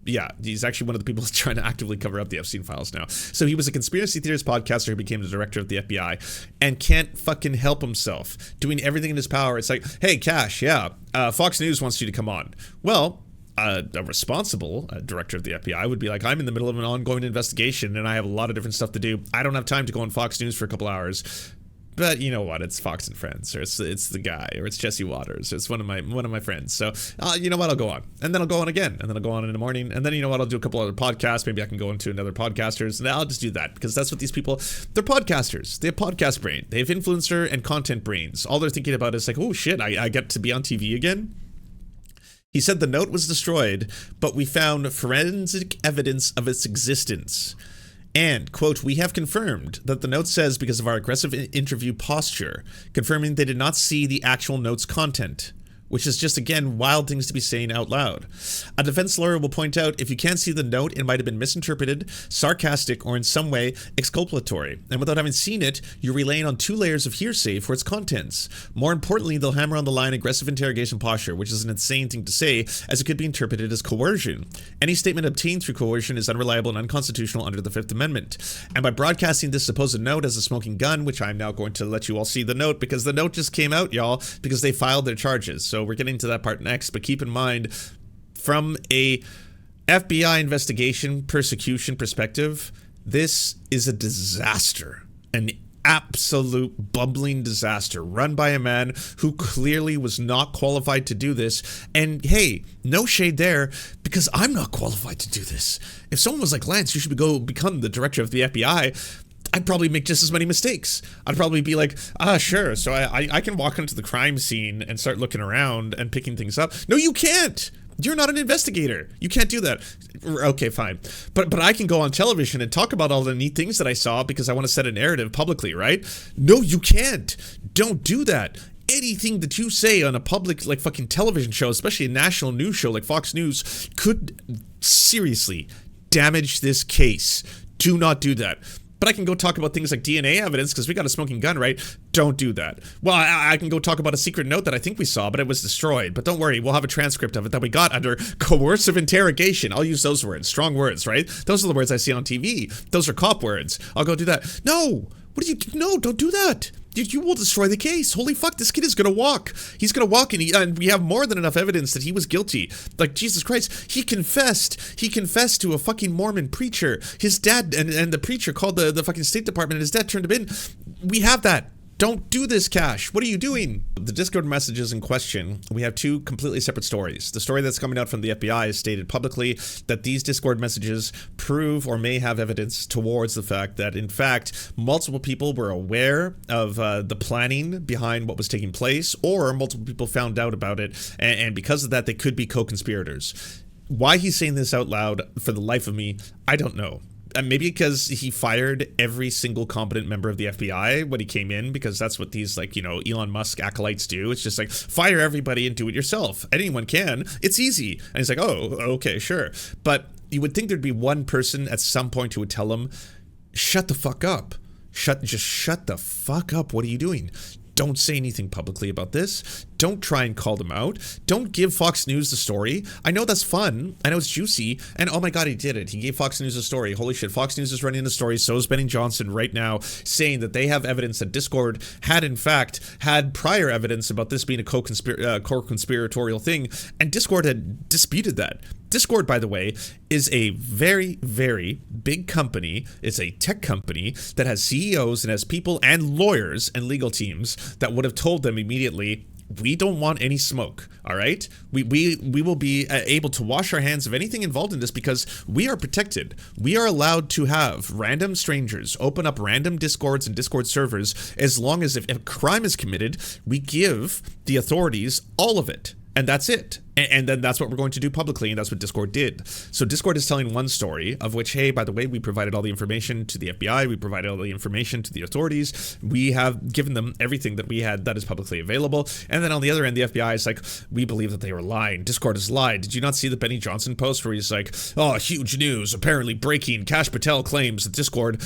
Yeah, he's actually one of the people who's trying to actively cover up the Epstein files now. So he was a conspiracy theorist podcaster who became the director of the FBI and can't fucking help himself, doing everything in his power. It's like, hey, Cash, Fox News wants you to come on. Well, a responsible director of the FBI would be like, I'm in the middle of an ongoing investigation and I have a lot of different stuff to do. I don't have time to go on Fox News for a couple hours. But you know what? It's Fox and Friends, or it's the guy, or it's Jesse Waters, or it's one of my friends. So you know what? I'll go on, and then I'll go on again, and then I'll go on in the morning, and then you know what? I'll do a couple other podcasts. Maybe I can go into another podcasters, and I'll just do that because that's what these people. They're podcasters. They have podcast brain. They have influencer and content brains. All they're thinking about is like, oh shit, I get to be on TV again. He said the note was destroyed, but we found forensic evidence of its existence. And, quote, we have confirmed that the note says because of our aggressive interview posture, confirming they did not see the actual note's content. which is just, again, wild things to be saying out loud. A defense lawyer will point out, if you can't see the note, it might have been misinterpreted, sarcastic, or in some way exculpatory. And without having seen it, you're relying on 2 layers of hearsay for its contents. More importantly, they'll hammer on the line aggressive interrogation posture, which is an insane thing to say, as it could be interpreted as coercion. Any statement obtained through coercion is unreliable and unconstitutional under the 5th Amendment. And by broadcasting this supposed note as a smoking gun, which I'm now going to let you all see the note, because the note just came out, y'all, because they filed their charges. So we're getting to that part next, but keep in mind, from a FBI investigation persecution perspective, this is a disaster, an absolute bumbling disaster run by a man who clearly was not qualified to do this. And hey, no shade there, because I'm not qualified to do this. If someone was like, Lance, you should go become the director of the FBI, I'd probably make just as many mistakes. I'd probably be like, sure, so I can walk onto the crime scene and start looking around and picking things up. No, you can't. You're not an investigator. You can't do that. Okay, fine. But I can go on television and talk about all the neat things that I saw because I want to set a narrative publicly, right? No, you can't. Don't do that. Anything that you say on a public, like, fucking television show, especially a national news show like Fox News, could seriously damage this case. Do not do that. But I can go talk about things like DNA evidence because we got a smoking gun, right? Don't do that. Well, I can go talk about a secret note that I think we saw, but it was destroyed. But don't worry, we'll have a transcript of it that we got under coercive interrogation. I'll use those words, strong words, right? Those are the words I see on TV. Those are cop words. I'll go do that. No, no, don't do that. You will destroy the case. Holy fuck, this kid is gonna walk. He's gonna walk, and we have more than enough evidence that he was guilty. Like, Jesus Christ, he confessed. He confessed to a fucking Mormon preacher. His dad, and the preacher called the fucking State Department, and his dad turned him in. We have that. Don't do this, Cash. What are you doing? The Discord messages in question, we have 2 completely separate stories. The story that's coming out from the FBI has stated publicly that these Discord messages prove or may have evidence towards the fact that, in fact, multiple people were aware of the planning behind what was taking place, or multiple people found out about it, and because of that, they could be co-conspirators. Why he's saying this out loud, for the life of me, I don't know. Maybe because he fired every single competent member of the FBI when he came in, because that's what these, like, you know, Elon Musk acolytes do. It's just like, fire everybody and do it yourself. Anyone can. It's easy. And he's like, oh, okay, sure. But you would think there'd be one person at some point who would tell him, shut the fuck up. Just shut the fuck up. What are you doing? Don't say anything publicly about this. Don't try and call them out. Don't give Fox News the story. I know that's fun. I know it's juicy. And oh my God, he did it. He gave Fox News a story. Holy shit, Fox News is running the story. So is Benny Johnson right now, saying that they have evidence that Discord had, in fact, had prior evidence about this being a co-conspiratorial thing. And Discord had disputed that. Discord, by the way, is a very, very big company. It's a tech company that has CEOs and has people and lawyers and legal teams that would have told them immediately, we don't want any smoke, all right? We will be able to wash our hands of anything involved in this because we are protected. We are allowed to have random strangers open up random Discords and Discord servers as long as if a crime is committed, we give the authorities all of it. And that's it. And then that's what we're going to do publicly, and that's what Discord did. So Discord is telling one story, of which, hey, by the way, we provided all the information to the FBI, we provided all the information to the authorities, we have given them everything that we had that is publicly available. And then on the other end, the FBI is like, we believe that they were lying. Discord has lied. Did you not see the Benny Johnson post where he's like, oh, huge news, apparently breaking, Kash Patel claims that Discord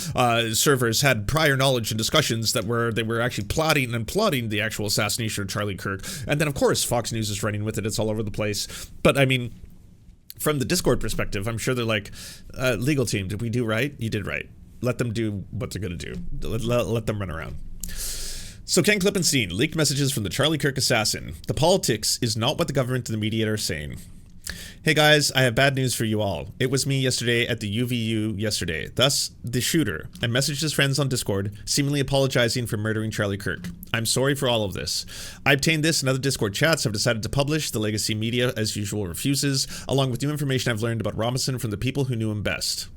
servers had prior knowledge and discussions that they were actually plotting the actual assassination of Charlie Kirk. And then, of course, Fox News is running with it. It's all over the place. But I mean, from the Discord perspective, I'm sure they're like, legal team, did we do right? You did right. Let them do what they're going to do. Let them run around. So Ken Klippenstein, leaked messages from the Charlie Kirk assassin. The politics is not what the government and the media are saying. Hey guys, I have bad news for you all. It was me yesterday at the UVU yesterday, thus the shooter, and messaged his friends on Discord, seemingly apologizing for murdering Charlie Kirk. I'm sorry for all of this. I obtained this and other Discord chats have decided to publish. The legacy media, as usual, refuses, along with new information I've learned about Robinson from the people who knew him best.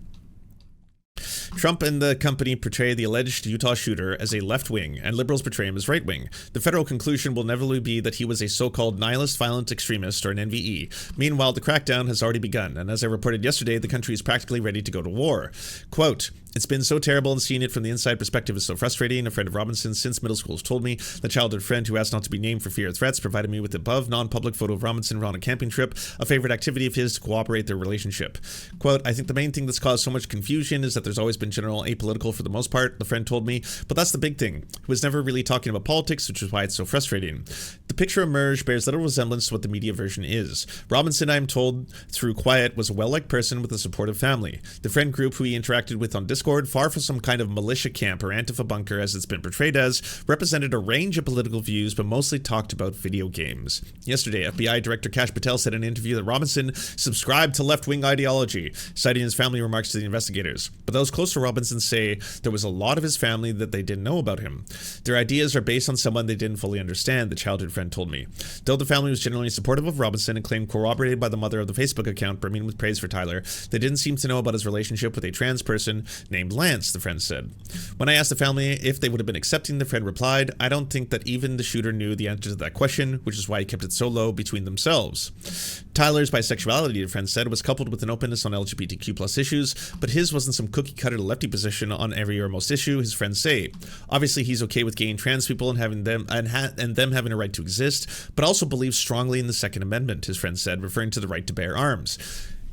Trump and the company portray the alleged Utah shooter as a left-wing, and liberals portray him as right-wing. The federal conclusion will inevitably be that he was a so-called nihilist violent extremist, or an NVE. Meanwhile, the crackdown has already begun, and as I reported yesterday, the country is practically ready to go to war. Quote, It's been so terrible, and seeing it from the inside perspective is so frustrating. A friend of Robinson's since middle school has told me the childhood friend who asked not to be named for fear of threats provided me with the above non-public photo of Robinson on a camping trip, a favorite activity of his to cooperate their relationship. Quote, I think the main thing that's caused so much confusion is that there's always been general apolitical for the most part, the friend told me, but that's the big thing. He was never really talking about politics, which is why it's so frustrating. The picture emerged bears little resemblance to what the media version is. Robinson, I'm told, through quiet, was a well-liked person with a supportive family. The friend group who he interacted with on Discord, far from some kind of militia camp or Antifa bunker as it's been portrayed as, represented a range of political views but mostly talked about video games. Yesterday, FBI Director Kash Patel said in an interview that Robinson subscribed to left-wing ideology, citing his family remarks to the investigators. But those close to Robinson say there was a lot of his family that they didn't know about him. Their ideas are based on someone they didn't fully understand, the childhood friend told me. Though the family was generally supportive of Robinson and claimed corroborated by the mother of the Facebook account brimming with praise for Tyler, they didn't seem to know about his relationship with a trans person named Lance, the friend said. When I asked the family if they would have been accepting, the friend replied, I don't think that even the shooter knew the answer to that question, which is why he kept it so low between themselves. Tyler's bisexuality, the friend said, was coupled with an openness on LGBTQ plus issues, but his wasn't some cookie-cutter lefty position on every or most issue, his friends say. Obviously, he's okay with gay and trans people and having them and them having a right to exist, but also believes strongly in the Second Amendment, his friend said, referring to the right to bear arms.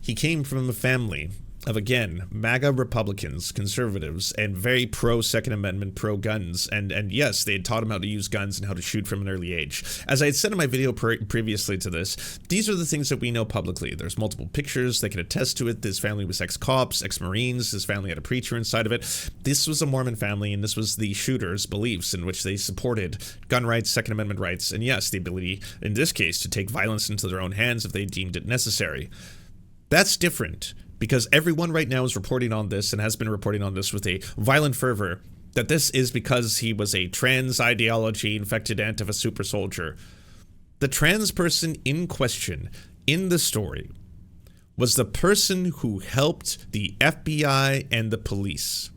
He came from a family of, again, MAGA Republicans, conservatives, and very pro-Second Amendment, pro-guns, and yes, they had taught him how to use guns and how to shoot from an early age. As I had said in my video previously to this, these are the things that we know publicly. There's multiple pictures that can attest to it. This family was ex-cops, ex-Marines, his family had a preacher inside of it. This was a Mormon family, and this was the shooter's beliefs in which they supported gun rights, Second Amendment rights, and yes, the ability, in this case, to take violence into their own hands if they deemed it necessary. That's different. Because everyone right now is reporting on this and has been reporting on this with a violent fervor, that this is because he was a trans ideology infected Antifa super soldier. The trans person in question in the story was the person who helped the FBI and the police.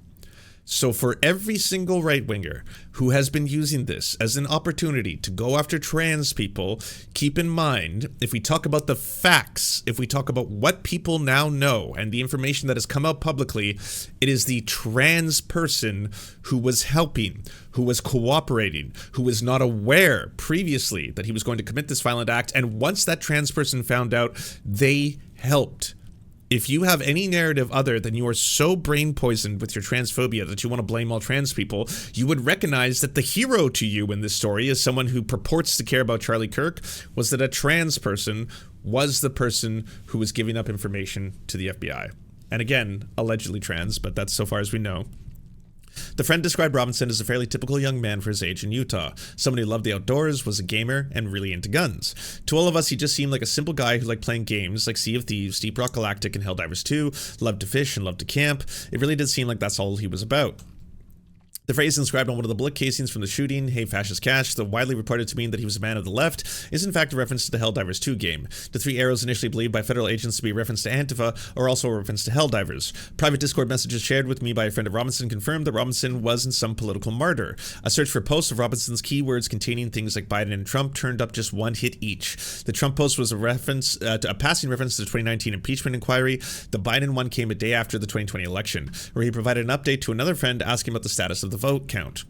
So for every single right-winger who has been using this as an opportunity to go after trans people, keep in mind, if we talk about the facts, if we talk about what people now know and the information that has come out publicly, it is the trans person who was helping, who was cooperating, who was not aware previously that he was going to commit this violent act, and once that trans person found out, they helped. If you have any narrative other than you are so brain poisoned with your transphobia that you want to blame all trans people, you would recognize that the hero to you in this story is someone who purports to care about Charlie Kirk, was that a trans person was the person who was giving up information to the FBI. And again, allegedly trans, but that's so far as we know. The friend described Robinson as a fairly typical young man for his age in Utah. Someone who loved the outdoors, was a gamer, and really into guns. To all of us, he just seemed like a simple guy who liked playing games like Sea of Thieves, Deep Rock Galactic, and Helldivers 2, loved to fish and loved to camp. It really did seem like that's all he was about. The phrase inscribed on one of the bullet casings from the shooting, "Hey Fascist Cash," though widely reported to mean that he was a man of the left, is in fact a reference to the Helldivers 2 game. The three arrows initially believed by federal agents to be a reference to Antifa are also a reference to Helldivers. Private Discord messages shared with me by a friend of Robinson confirmed that Robinson wasn't some political martyr. A search for posts of Robinson's keywords containing things like Biden and Trump turned up just one hit each. The Trump post was a reference to a passing reference to the 2019 impeachment inquiry. The Biden one came a day after the 2020 election, where he provided an update to another friend asking about the status of the vote count.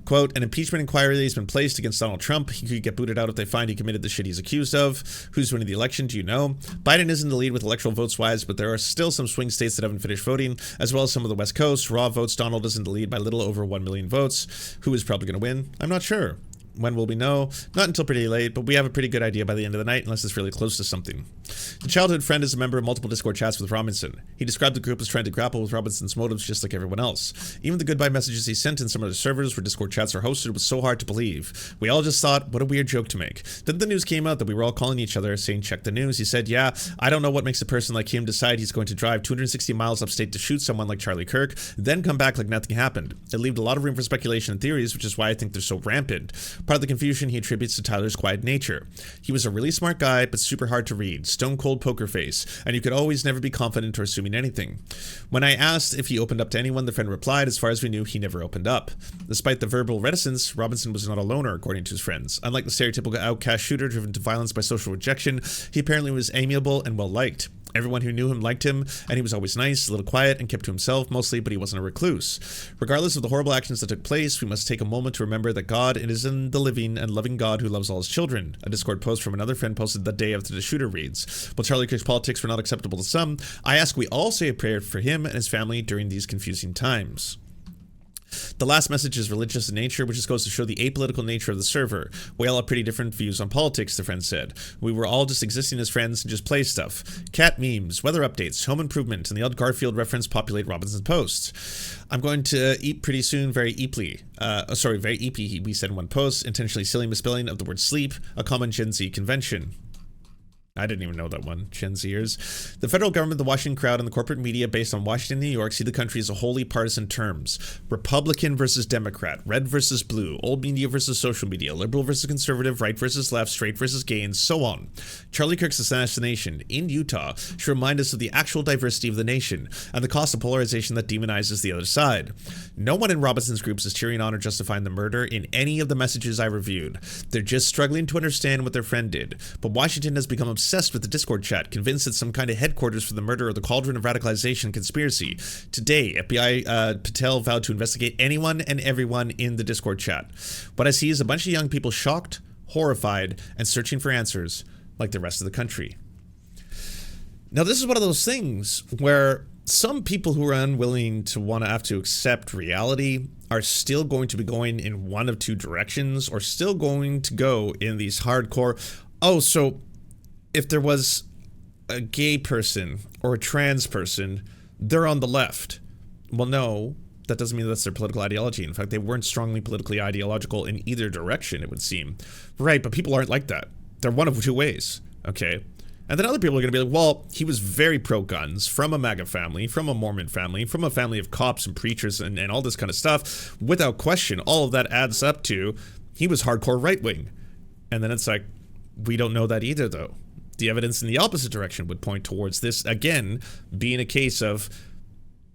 Quote, an impeachment inquiry has been placed against Donald Trump. He could get booted out if they find he committed the shit he's accused of. Who's winning the election? Do you know? Biden is in the lead with electoral votes wise, but there are still some swing states that haven't finished voting, as well as some of the West Coast. Raw votes, Donald is in the lead by a little over 1 million votes. Who is probably going to win? I'm not sure. When will we know? Not until pretty late, but we have a pretty good idea by the end of the night, unless it's really close to something. The childhood friend is a member of multiple Discord chats with Robinson. He described the group as trying to grapple with Robinson's motives just like everyone else. Even the goodbye messages he sent in some of the servers where Discord chats are hosted was so hard to believe. We all just thought, what a weird joke to make. Then the news came out that we were all calling each other, saying check the news. He said, yeah, I don't know what makes a person like him decide he's going to drive 260 miles upstate to shoot someone like Charlie Kirk, then come back like nothing happened. It left a lot of room for speculation and theories, which is why I think they're so rampant. Part of the confusion he attributes to Tyler's quiet nature. He was a really smart guy, but super hard to read, stone cold poker face, and you could always never be confident or assuming anything. When I asked if he opened up to anyone, the friend replied, as far as we knew, he never opened up. Despite the verbal reticence, Robinson was not a loner, according to his friends. Unlike the stereotypical outcast shooter driven to violence by social rejection, he apparently was amiable and well-liked. Everyone who knew him liked him, and he was always nice, a little quiet, and kept to himself mostly, but he wasn't a recluse. Regardless of the horrible actions that took place, we must take a moment to remember that God is in the living and loving God who loves all his children. A Discord post from another friend posted the day after the shooter reads, while Charlie Kirk's politics were not acceptable to some, I ask we all say a prayer for him and his family during these confusing times. The last message is religious in nature, which just goes to show the apolitical nature of the server. We all have pretty different views on politics, the friend said. We were all just existing as friends and just play stuff. Cat memes, weather updates, home improvement, and the odd Garfield reference populate Robinson's posts. I'm going to eat pretty soon, very eeply. Very eepy, we said in one post. Intentionally silly misspelling of the word sleep, a common Gen Z convention. I didn't even know that one. Gen Zers. The federal government, the Washington crowd, and the corporate media based on Washington and New York see the country as a wholly partisan terms. Republican versus Democrat, red versus blue, old media versus social media, liberal versus conservative, right versus left, straight versus gay, and so on. Charlie Kirk's assassination in Utah should remind us of the actual diversity of the nation and the cost of polarization that demonizes the other side. No one in Robinson's groups is cheering on or justifying the murder in any of the messages I reviewed. They're just struggling to understand what their friend did. But Washington has become obsessed with the Discord chat, convinced it's some kind of headquarters for the murder or the cauldron of radicalization and conspiracy. Today, FBI Patel vowed to investigate anyone and everyone in the Discord chat. What I see is a bunch of young people shocked, horrified, and searching for answers, like the rest of the country. Now, this is one of those things where some people who are unwilling to have to accept reality are still going to be going in one of two directions, or still going to go in these hardcore, so if there was a gay person or a trans person, they're on the left. Well, no, that doesn't mean that's their political ideology. In fact, they weren't strongly politically ideological in either direction, it would seem. Right, but people aren't like that. They're one of two ways, okay? And then other people are going to be like, well, he was very pro-guns, from a MAGA family, from a Mormon family, from a family of cops and preachers and all this kind of stuff. Without question, all of that adds up to he was hardcore right-wing. And then it's like, we don't know that either, though. The evidence in the opposite direction would point towards this, again, being a case of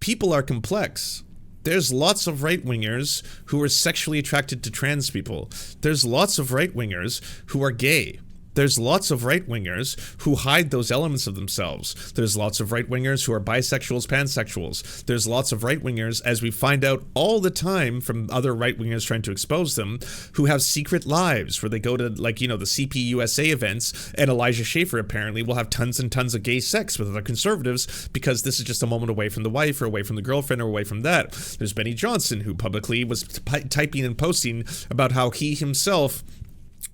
people are complex. There's lots of right-wingers who are sexually attracted to trans people. There's lots of right-wingers who are gay. There's lots of right-wingers who hide those elements of themselves. There's lots of right-wingers who are bisexuals, pansexuals. There's lots of right-wingers, as we find out all the time from other right-wingers trying to expose them, who have secret lives where they go to, the CPUSA events, and Elijah Schaffer apparently will have tons and tons of gay sex with other conservatives because this is just a moment away from the wife or away from the girlfriend or away from that. There's Benny Johnson, who publicly was typing and posting about how he himself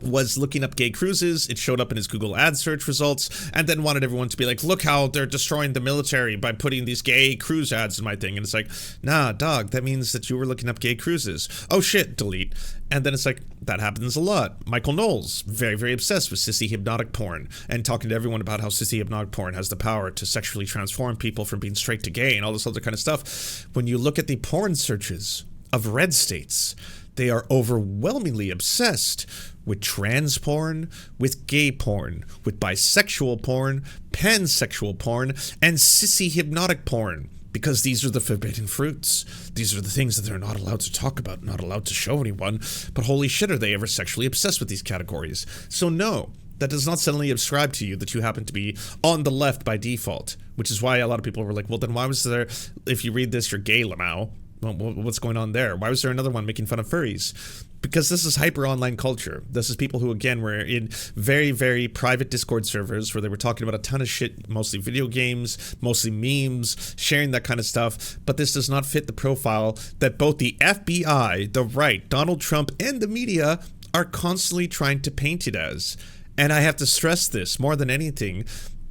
was looking up gay cruises. It showed up in his Google ad search results, and then wanted everyone to be like, look how they're destroying the military by putting these gay cruise ads in my thing. And it's like, nah, dog, that means that you were looking up gay cruises. Oh shit, delete. And then it's like, that happens a lot. Michael Knowles, very, very obsessed with sissy hypnotic porn, and talking to everyone about how sissy hypnotic porn has the power to sexually transform people from being straight to gay and all this other kind of stuff. When you look at the porn searches of red states, they are overwhelmingly obsessed with trans porn, with gay porn, with bisexual porn, pansexual porn, and sissy hypnotic porn. Because these are the forbidden fruits. These are the things that they're not allowed to talk about, not allowed to show anyone. But holy shit, are they ever sexually obsessed with these categories? So no, that does not suddenly ascribe to you that you happen to be on the left by default. Which is why a lot of people were like, well, then why was there, if you read this, you're gay, Lamau. Well, what's going on there? Why was there another one making fun of furries? Because this is hyper online culture. This is people who, again, were in very, very private Discord servers where they were talking about a ton of shit, mostly video games, mostly memes, sharing that kind of stuff. But this does not fit the profile that both the FBI, the right, Donald Trump, and the media are constantly trying to paint it as. And I have to stress this more than anything.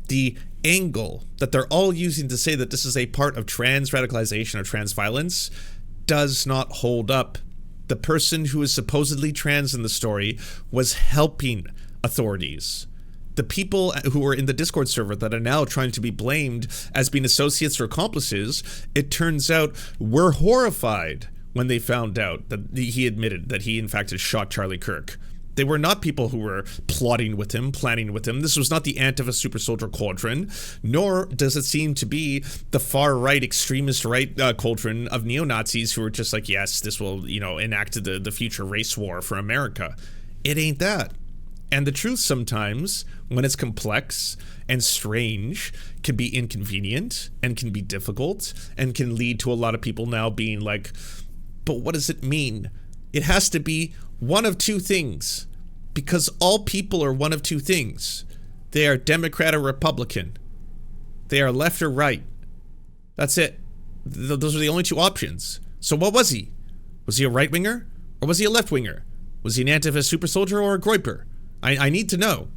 The angle that they're all using to say that this is a part of trans radicalization or trans violence does not hold up. The person who is supposedly trans in the story was helping authorities. The people who were in the Discord server that are now trying to be blamed as being associates or accomplices, it turns out were horrified when they found out that he admitted that he in fact had shot Charlie Kirk. They were not people who were plotting with him, planning with him. This was not the Antifa super soldier cauldron, nor does it seem to be the far-right, extremist right cauldron of neo-Nazis who are just like, yes, this will, enact the future race war for America. It ain't that. And the truth sometimes, when it's complex and strange, can be inconvenient and can be difficult and can lead to a lot of people now being like, but what does it mean? It has to be one of two things, because all people are one of two things. They are Democrat or Republican. They are left or right. That's it. Those are the only two options. So what was he? Was he a right-winger or was he a left-winger? Was he an anti-fascist super soldier or a groiper? I need to know.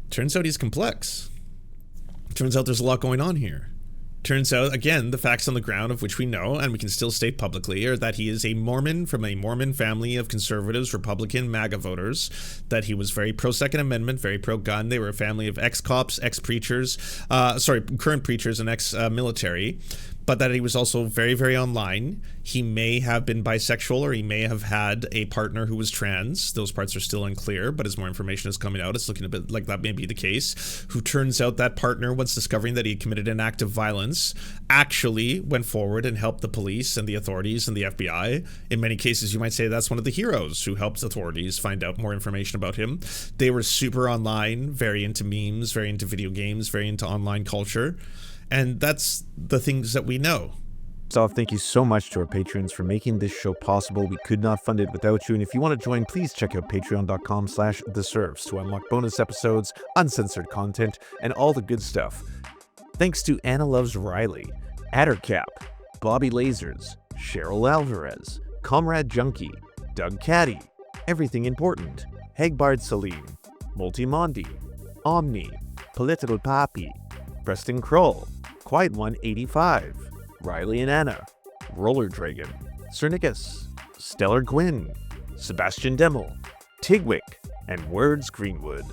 Turns out he's complex. Turns out there's a lot going on here. Turns out, again, the facts on the ground of which we know, and we can still state publicly, are that he is a Mormon from a Mormon family of conservatives, Republican, MAGA voters, that he was very pro-Second Amendment, very pro-gun. They were a family of ex-cops, ex-preachers, current preachers and ex-military, but that he was also very, very online. He may have been bisexual, or he may have had a partner who was trans. Those parts are still unclear, but as more information is coming out, it's looking a bit like that may be the case. Who turns out that partner, once discovering that he committed an act of violence, actually went forward and helped the police and the authorities and the FBI. In many cases, you might say that's one of the heroes who helped authorities find out more information about him. They were super online, very into memes, very into video games, very into online culture. And that's the things that we know. So thank you so much to our patrons for making this show possible. We could not fund it without you. And if you want to join, please check out patreon.com/theserfs to unlock bonus episodes, uncensored content, and all the good stuff. Thanks to Anna Loves Riley, Addercap, Bobby Lasers, Cheryl Alvarez, Comrade Junkie, Doug Caddy, Everything Important, Hegbard Salim, Multimondi, Omni, Political Papi, Preston Kroll, Quiet One 85, Riley and Anna, Roller Dragon, Cernicus, Stellar Gwyn, Sebastian Demmel, Tigwick, and Words Greenwood.